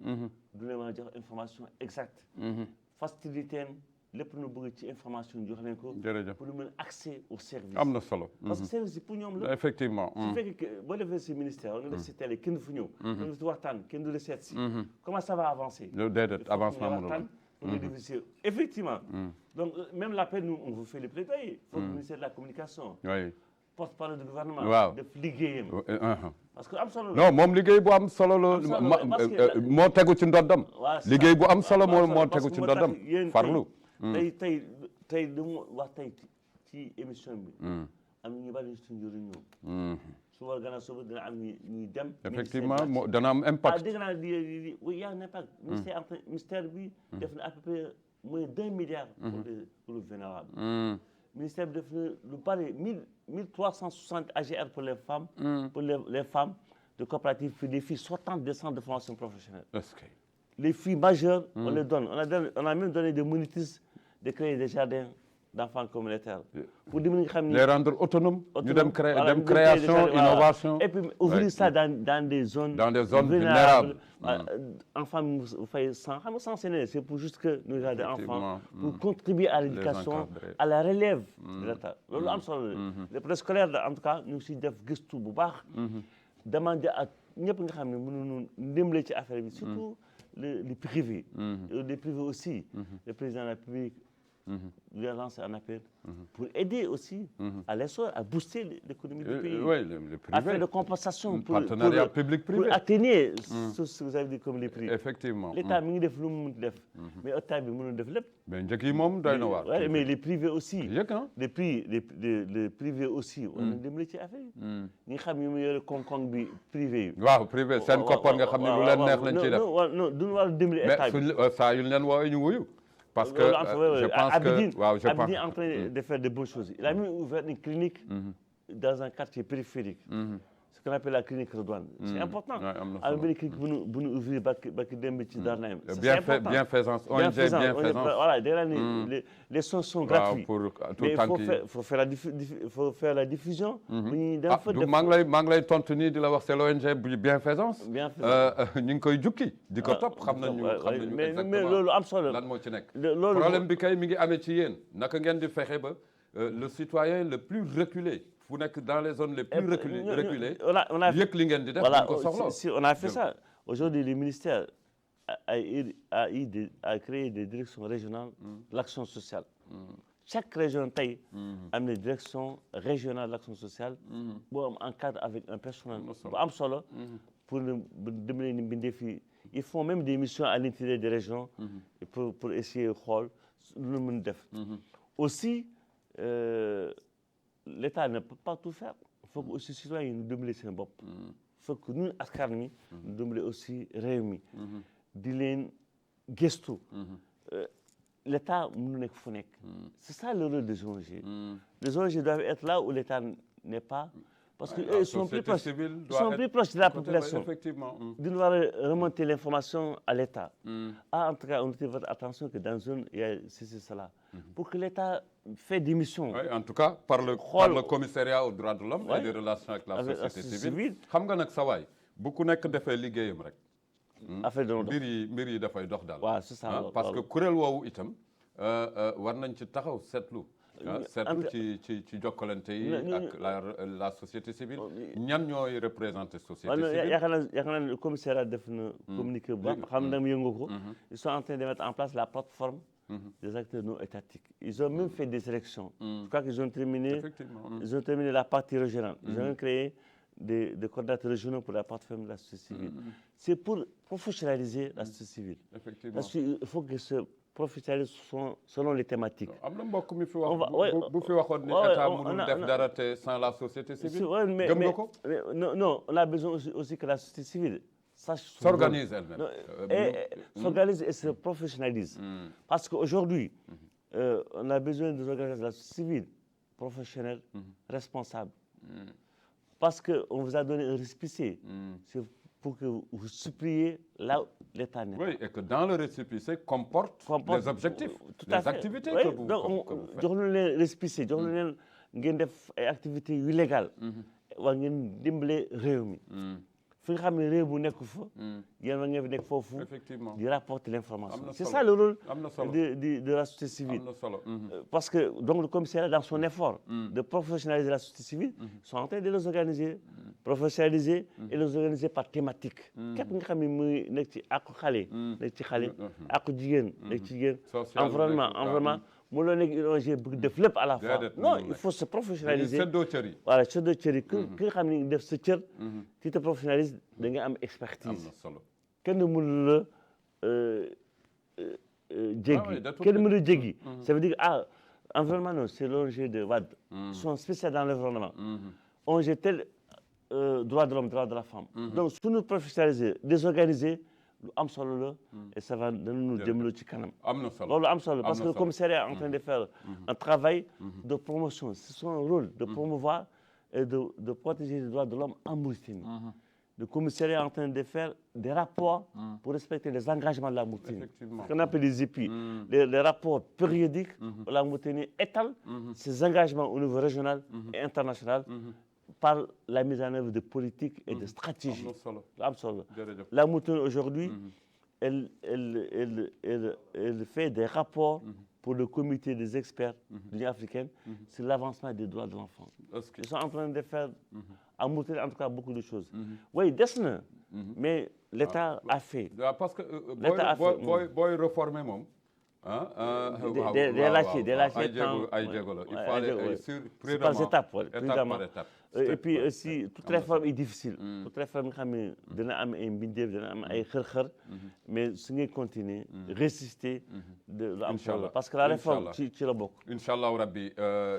du leen mën a jox information exacte facilité lépp lu bëgg ci information jox leen ko pour lu mën accès au service am na solo parce que service yi pour ñoom la effectivement su fekkee boo defee si ministère nga def si télé kenn du fu ñëw kenn du waxtaan kenn du la seet si comment ça va avancer déedéet avancement mënul effectivement donc même l'appel nous on vous fait le plaidoyer faut que le ministère de la communication porte-parole du gouvernement def liggéeyam parce que am solo non moom liggéey bu am solo la moo tegu ci ndoddam liggéey bu am solo moo tegu ci ndoddam farlu tey lu mu wax tey ci émission bi am ñu bari suñu njëriñ ñëw su war gannaaw suba dina am ñuy dem effectivement dana am impact dégg naa y a un impact ministère bi def na à peu près moins d'1 milliard pour le vulnérable ministère bi def na lu bari 1360 AGR pour les femmes pour les femmes de coopératives puis des filles sortant des centres de formation professionnelle les filles majeures on les donne on a même donné des monitrices de créer des jardins d'enfants communautaires pour dimbali nga xam ne les rendre autonomes ñu dem création innovation et puis ouvrir ça dans des zones vulnérables enfants mu fay 100 xam nga 100 c'est pour juste que nous garder enfants pour contribuer à l'éducation à la relève de l'État loolu am solo le préscolaire en tout cas ñu ngi siy def gëstu bu baax demander à ñëpp nga xam ne mënuñu ndimbale ci affaire bi surtout les privés les privés aussi le président de la République lui a lancé un appel pour aider aussi à l'essor, à booster l'économie du pays. Oui, le privé. À faire de compensation pour partenariat public-privé. Pour atténuer ce que vous avez dit comme les prix. Effectivement. L'État mi ngi def lu mu mën def. mais État bi mënul def lépp. mais njëkk yi moom doy na waar. mais les privés aussi. yëg ah. les privés aussi. war nañu dimbali ci affaire yi. ñi nga xam ñu mu yore koŋ-koŋ bi privé yi. waaw privé seen koppar nga xam ne lu leen neex lañ ciy def. non duñu war a dimbali État bi. mais saa yu leen woowee ñu wuyu. parce que je pense que waaw je pense Abidine est en train de faire de bonnes choses. Il a même ouvert une clinique dans un quartier périphérique. Ce qu'on appelle la clinique Redouane. C'est important. am na clinique bu ñu ouvrir Barki Demba ci Darnaïm. bienfaisance ONG bienfaisance. voilà les soins sont gratuits. pour mais il faut faire la diffusion. maa ngi lay tontu nii di la wax c'est l'ONG bienfaisance. ñu ngi koy jukki. di ko topp xam nañu mais loolu am solo lan moo ci nekk. problème bi kay mi ngi amee ci yéen naka ngeen di fexe ba le citoyen le plus reculé. fu nekk dans les zones les plus reculées. yëg li ngeen di def. voilà si on a fait ça. Aujourd'hui le ministère a créé des directions régionales de l'action sociale. Chaque région tey am na direction régionale de l'action sociale. boo am en cadre avec un personnel bu am solo. pour dimbali ni bindee fii ils font même des missions à l'intérieur des régions. pour essayer xool lu mën def. aussi. L'État ne peut pas tout faire. Il faut que aussi citoyens yi ñu dimbali seen bopp. Il faut que ñun askan mi ñu dimbali aussi réew mi. di leen gëstu. L'État mënu nekk fu nekk. C'est ça le rôle des ONG. Les ONG doivent être là où l'État n'est pas. parce que eux sont plus proches de la population. Effectivement. Ils doivent remonter l'information à l'État. En tout cas, on attire votre attention que dans une zone, il y a ceci, cela. Pour que l'État fait des missions. Oui, en tout cas, par le commissariat aux droits de l'homme et des relations avec la société civile. xam nga nag sa waay bu ku nekk defee liggéeyam rek. affaire de mbir yi dafay dox daal. waaw c'est ça parce que kuréel woowu itam war nañ ci taxaw seetlu. seetlu ci jokkalante yi ak la société civile. ñan ñooy représenté société civile. yaakaar naa ne le commissariat def na communiqué bu baax xam na mu yëngu ko. Ils sont en train de mettre en place la plateforme des acteurs non étatiques. Ils ont même fait des élections. Je crois qu'ils ont terminé la partie régionale. Ils ont créé des coordinateurs régionaux pour la plateforme de la société civile. C'est pour professionnaliser la société civile. Parce qu'il faut que ce professionnalisme soit selon les thématiques. am na mbokk mi fi wax bu fi waxoon ni état mënul def dara te sans la société civile. gëm nga ko non on a besoin aussi que la société civile s'organise elle-même. S'organise et se professionnalise. Parce qu'aujourd'hui, on a besoin des organisations de la société civile professionnelles, responsables. Parce qu'on vous a donné un récépissé. C'est pour que vous suppliez là où l'État n'est pas. Oui, et que dans le récépissé comporte les objectifs, les activités que vous faites. jox leen leen récépissé, jox leen ngeen def ay activités yu légales. war ngeen dimbale réew mi. fi nga xam ne réew bu nekk fa. yéen war ngeen fi nekk foofu. Effectivement. di rapporter l'information. C'est ça le rôle de la société civile. Parce que donc le commissariat dans son effort de professionnaliser la société civile sont en train de les organiser, professionnaliser et les organiser par thématique. képp nga xam ne muy nekk ci àqu xale. nekk ci xale àqu jigéen. nekk ci jigéen environnement. mu la nekk une ONG bëgg def lépp à la fois. Non, il faut se professionnaliser. Voilà, seddoo cër yi. ki nga xam ne def sa cër. qui te professionnalise da nga am expertise. kenn mënu la jéggi. kenn mënu la jéggi. Ça veut dire environnement non, c'est l'ONG de Wade. Ils sont spécialisés dans l'environnement. ONG tel droit de l'homme, droit de la femme. Donc su ñu professionnaliser désorganiser. lu am solo la et ça va danañu jëmale ci kanam. am na solo loolu am solo parce que le commissariat est en train de faire un travail de promotion. C'est son rôle de promouvoir et de protéger les droits de l'homme en Mauritanie. Le commissariat est en train de faire des rapports pour respecter les engagements de la Mauritanie. Ce qu'on appelle les EPI, les rapports périodiques où la Mauritanie étale ses engagements au niveau régional et international. Par la mise en œuvre de politiques et de stratégies. La Mauritanie aujourd'hui, elle fait des rapports pour le comité des experts de l'Union africaine sur l'avancement des droits de l'enfant. Ils sont en train de faire, en Mauritanie en tout cas, beaucoup de choses. Oui, dessin, mais l'État a fait. Parce que booy réformer moom des lâchers temps. ay jéego la. Il faut ay aller jéego, sur c'est par prudemment, étapes, étape par étape. et puis Ouais. aussi toute réforme est difficile. Toute réforme nga xam ne dina am ay mbindeef dina am ay xër-xër. mais su ngay continuer résister. de lu am solo parce que la réforme ci la bokk. incha allahu rabbi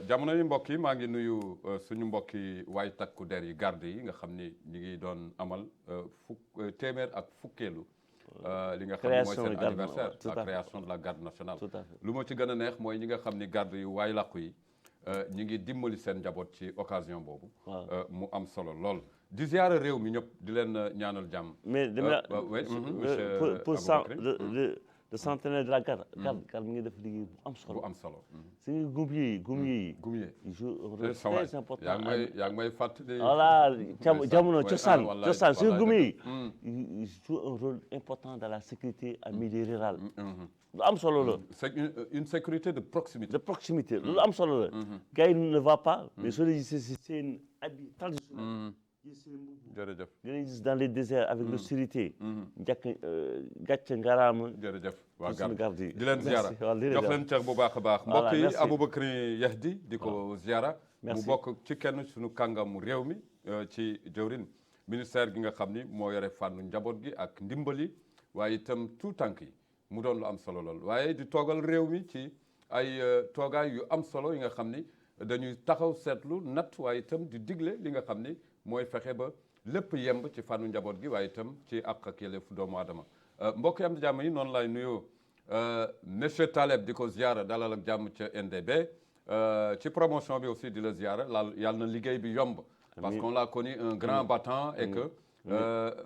jamono yi mbokk yi maa ngi nuyu suñu mbokki waay takku der yi garde yi nga xam ni ñu ngi doon amal téeméer ak fukkeelu. li nga xam ne mooy seen anniversaire la création de la garde nationale. lu ma ci gën a neex mooy ñi nga xam ni garde yu waay làqu yi ñi ngi dimbali seen njaboot ci occasion boobu. mu am solo lool. di ziare réew mi ñëpp di leen ñaanal jàmm. mais pour le centenaire de la garde. garde mi ngi def liggéey bu am solo. bu am solo. si nga gumye yi joue un rôle très important. yaa ngi may fàttali. voilà jamono cosaan si nga gumye yi joue un rôle important dans la sécurité en milieu rural. lu am solo la. c'est une sécurité de proximité. de proximité lu am solo la. gars yi ne va pas. mais soo leen gisee seen habit traditionnel. jërëjëf dinañ gis dans les déserts avec l'austérité. gàcce ngaraama. jërëjëf waa garde yi di leen ziara jox leen cër bu baax a baax. mbokk yi Aboubacry Yahdi di ko ziara. mu bokk ci kenn suñu kàngamu réew mi ci jëwrin ministère gi nga xam ni moo yore fànnu njaboot gi ak ndimbali waaye itam tout tànk yi mu doon lu am solo lool waaye di toogal réew mi ci ay toogaay yu am solo yi nga xam ni dañuy taxaw seetlu natt waaye itam di digle li nga xam ni mooy fexe ba lépp yemb ci fànnu njaboot gi waaye itam ci àq ak yelleefu doomu aadama mbokk yi am di jàmm yi noonu lay nuyoo monsieur Taleb di ko ziara dalal ak jàmm ca NDB ci promotion bi aussi di la ziara yàlla na liggéey bi yomb parce qu'on l'a connu un grand battant et que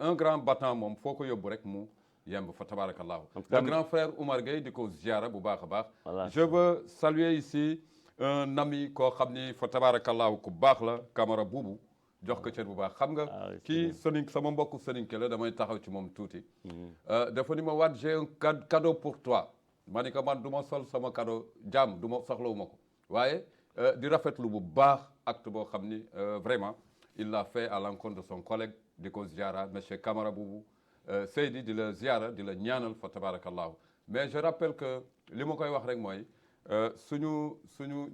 un grand battant moom foo ko yóbbu rek mu yemb fa tabarakallahu le grand frère Oumar Gueye di ko ziara bu baax a baax je veux saluer ici un ami koo xam ni fa tabarakallahu ku baax la Camara Boubou jox ko cër bu baax xam nga kii Soninke sama mbokku Soninke la damay taxaw ci moom tuuti dafa ni ma waat j'ai un cadeau pour toi ma ni ko man du ma sol sama cadeau jaam du ma soxlawu ma ko waaye di rafetlu bu baax acte boo xam ni vraiment il l'a fait à l'encontre de son collègue di ko ziara monsieur Camara Boubou Seydi di la ziara di la ñaanal fa tabarakallahu mais je rappelle que li ma koy wax rek mooy suñu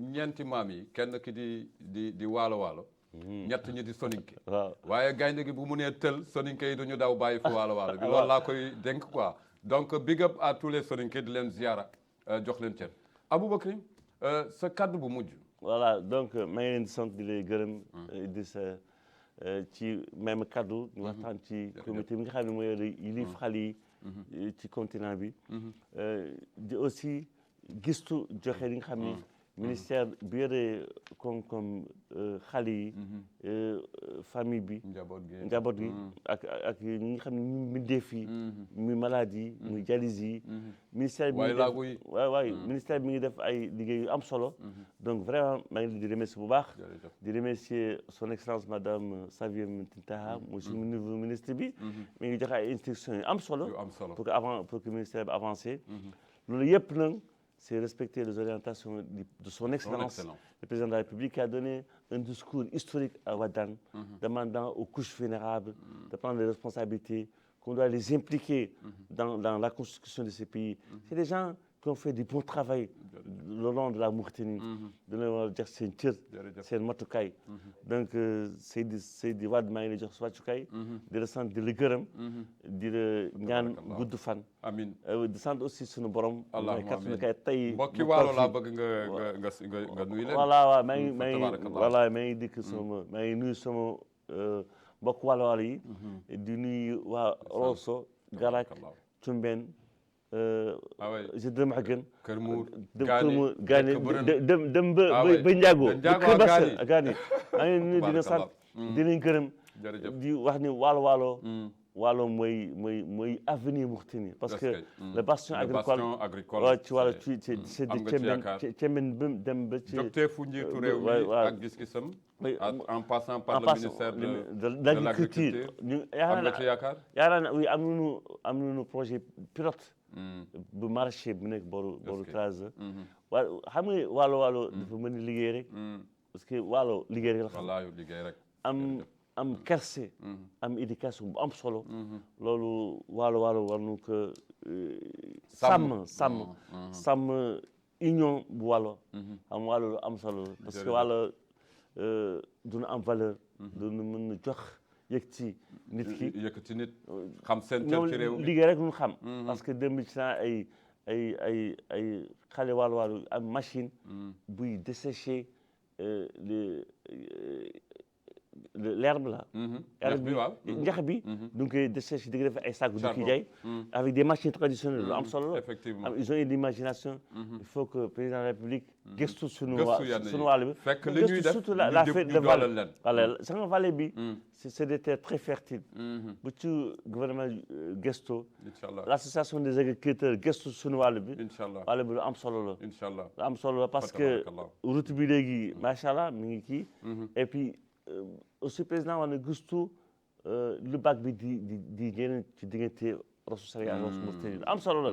ñeenti maam yi kenn ki di waalo ñett ñi di Soninke waaye gaynde gi bu mu nee tël Soninke yi duñu daw bàyyi fu waalo bi loolu laa koy dénk quoi donc big up à tous les Soninke di leen ziara jox leen cër Aboubacry sa kaddu bu mujj voilà donc maa ngi leen di sant di lay gërëm di sa ci même kaddu ñu waxtaan ci comité bi nga xam ne mooy yilif xale yi ci continent bi di aussi gistu joxe li nga xam ne ministère bi yore comme xale yi famille bi njaboot gi ak ñi nga xam ne ñu mbindeef yi muy maladie yi muy dialyse yi ministère bi waay ministère bi ngi def ay liggéey yu am solo donc vraiment maa ngi leen di remercier bu baax di remercier son excellence madame Safiatou Taha mooy suñu nouveau ministre bi mi ngi joxe ay instructions yu am solo pour que ministère bi avancé loolu yëpp nag c'est respecter les orientations de son excellence, le président de la République, qui a donné un discours historique à Ouadane, demandant aux couches vénérables de prendre les responsabilités, qu'on doit les impliquer dans la construction de ces pays. C'est des gens qui ont fait du bon travail le long de la Mauritanie, de leur dire c'est un matukaay. Donc Seydi Wade maa ngi lay jox wàccukaay di la sant di la gërëm di la ñaan gudd fan amiin di sant aussi suñu borom allahumma amiin kay tey mbokki waalo laa bëgg nga nuyu leen voilà waaw maa ngi dikk sama maa ngi nuyu sama mbokk waalo yi di nuyu waa Rosso Garak Cumbeen je dem ak gën Kër Muur Gaani dem ba Njaago Kër Bas Gaani maa ngi nuyu dina sant dinañ gërëm di wax ni waalo mooy avenir Mauritanie parce que le bastion agricole ci wàllu ci di Cembeen ba dem ba ci jogteefu njiitu réew mi ak gis-gisam en passant par le ministère de l'agriculture ñu am nga ci yaakaar oui am nañu projet pilote bu marché bu nekk boru Trarza waaw xam nga waalo dafa mën a liggéey rek parce que waalo liggéey rek la xam wallaahi liggéey rek am kerse am éducation bu am solo loolu waalo war nu ko sàmm union bu Waalo am Waalo lu am solo parce que Waalo duna am valeur duna mën a jox yëkkati nit ki yëkkati nit xam seen cër ci réew mi liggéey rek ñu xam parce que démb ci naa ay xale Waalo am machine buy dessécher l'herbe là. ñax bi waaw ñax bi. donc desséché di nga def ay sacs du kii jaay. avec des machines traditionnelles lu am solo la. effectivement ils ont eu l'imagination. il faut que président de la République. gëstu sunu wàll bi. fekk li ñuy def surtout la fête de vallée. voilà sa nga vallée bi. c'est des terres très fertiles. bu ci gouvernement gëstu. inchallah l'association des agriculteurs gëstu sunu wàll bi. inchallah wàll bi lu am solo la. inchallah lu am solo la parce que route bi léegi macha allah mi ngi kii. et puis. aussi président war na gëstu lu bac bi di génn ci diggante Rosso Sénégal ak Rosso Mauritanie am solo la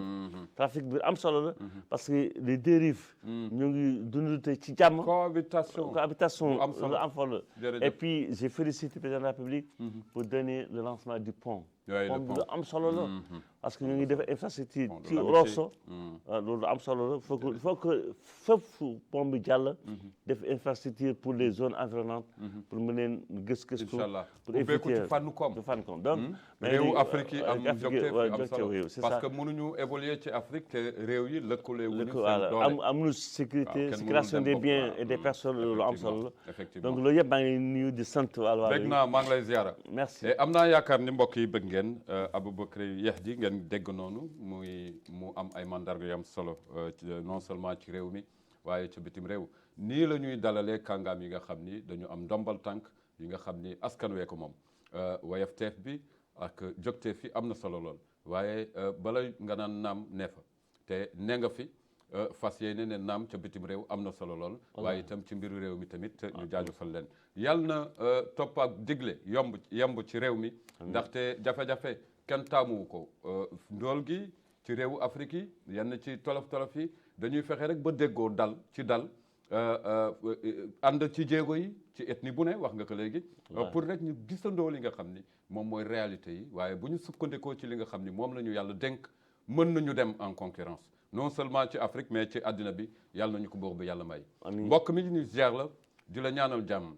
trafic bi am solo la parce que les deux rives ñu ngi dund te ci jàmm cohabitation lu am solo la et puis j'ai félicité le président de la République pour donner le lancement du pont pont bi lu am solo la parce que ñu ngi def infrastructure ci Rosso loolu am solo la il faut que fépp pont bi jàll def infrastructure pour les zones environnantes pour mën leen gëstu pour éviter fànn koom donc réewu Afrique yi am jokte c'est ça parce que mënuñu évoluer ci Afrique te réew yi lëkkale wuñu amuñu sécurité circulation des biens et des personnes loolu am solo la donc loolu yëpp maa ngi nuyu di sant wàll dégg naa maa ngi lay ziara merci am naa yaakaar ni mbokk yi bëgg ngeen Aboubacry Yehdi ngeen dégg noonu mu am ay mandarga yu am solo non seulement ci réew mi waaye ci bitim réew nii la ñuy dalalee kàngaam yi nga xam ni dañu am ndombal tànk yi nga xam ni askan wee ko moom wayafteef bi ak jogteef fi am na solo lool waaye bala nga naan naam ne fa te ne nga fi fas yéene ne naam ca bitim réew am na solo lool waaye itam ci mbiru réew mi tamit ñu jaajëfal leen yàlla na topp ak digle yemb ci réew mi ndaxte jafe-jafe kenn taamuwu ko ndool gi ci réewu Afrique yi yenn ci tolof-tolof yi dañuy fexe rek ba déggoo dal ànd ci jéego yi ci ethnie bu ne wax nga ko léegi pour rek ñu gisandoo li nga xam ni moom mooy réalité yi waaye bu ñu sukkandikoo ci li nga xam ni moom la ñu yàlla dénk mën nañu dem en concurrence non seulement ci Afrique mais ci àddina bi yàlla nañu ko buur bi yàlla may mbokk mi ñu ziar la di la ñaanal jàmm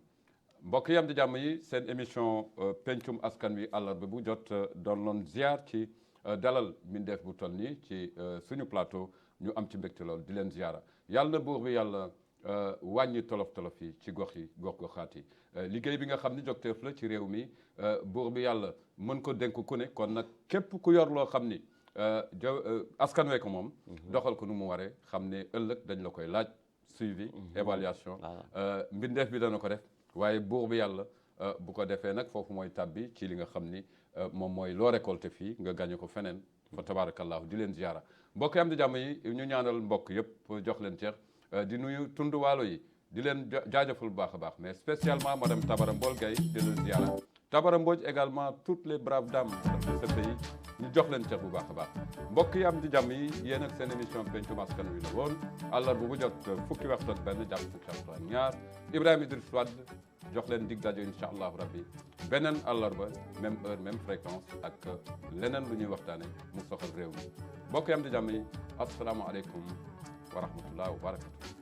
mbokk yam di jàmm yi seen émission pencum askan wi àllarba bu jot doon loon ziar ci dalal mindeef bu toll nii ci suñu plateau ñu am ci mbégte lool di leen ziara yàlla na buur bi yàlla wàññi tolof-tolof yi ci gox-goxaat yi liggéey bi nga xam ni jogteef la ci réew mi buur bi yàlla mën ko dénk ku ne kon nag képp ku yor loo xam ni askan wee ko moom doxal ko nu mu waree xam ne ëllëg dañ la koy laaj suivi évaluation mbindeef bi dana ko def waaye buur bi yàlla bu ko defee nag foofu mooy tàbbi ci li nga xam ni moom mooy loo récolté fii nga gagné ko feneen fa tabarakallahu di leen ziara mbokk yi am di jàmm yi ñu ñaanal mbokk yëpp jox leen ceex di nuyu tund waalo yi di leen jaajëfal bu baax a baax mais spécialement madame Tabara Mbol Gaye di leen ziara Tabara Mbodj également toutes les braves dames de ce pays ñu jox leen ceex bu baax a baax mbokk yi am di jàmm yi yéen ak seen émission pencum askan wi la woon àllarba bu jot fukki waxtu ak benn jàpp fukki waxtu ak ñaar Ibrahima Idriss Wade jox leen dig dajo incha allahu rabbi beneen àllarba même heure même fréquence ak leneen lu ñuy waxtaane mu soxal réew mi mbokk yi am di jàmm yi asalaamaaleykum wa rahmatullah wa barakatu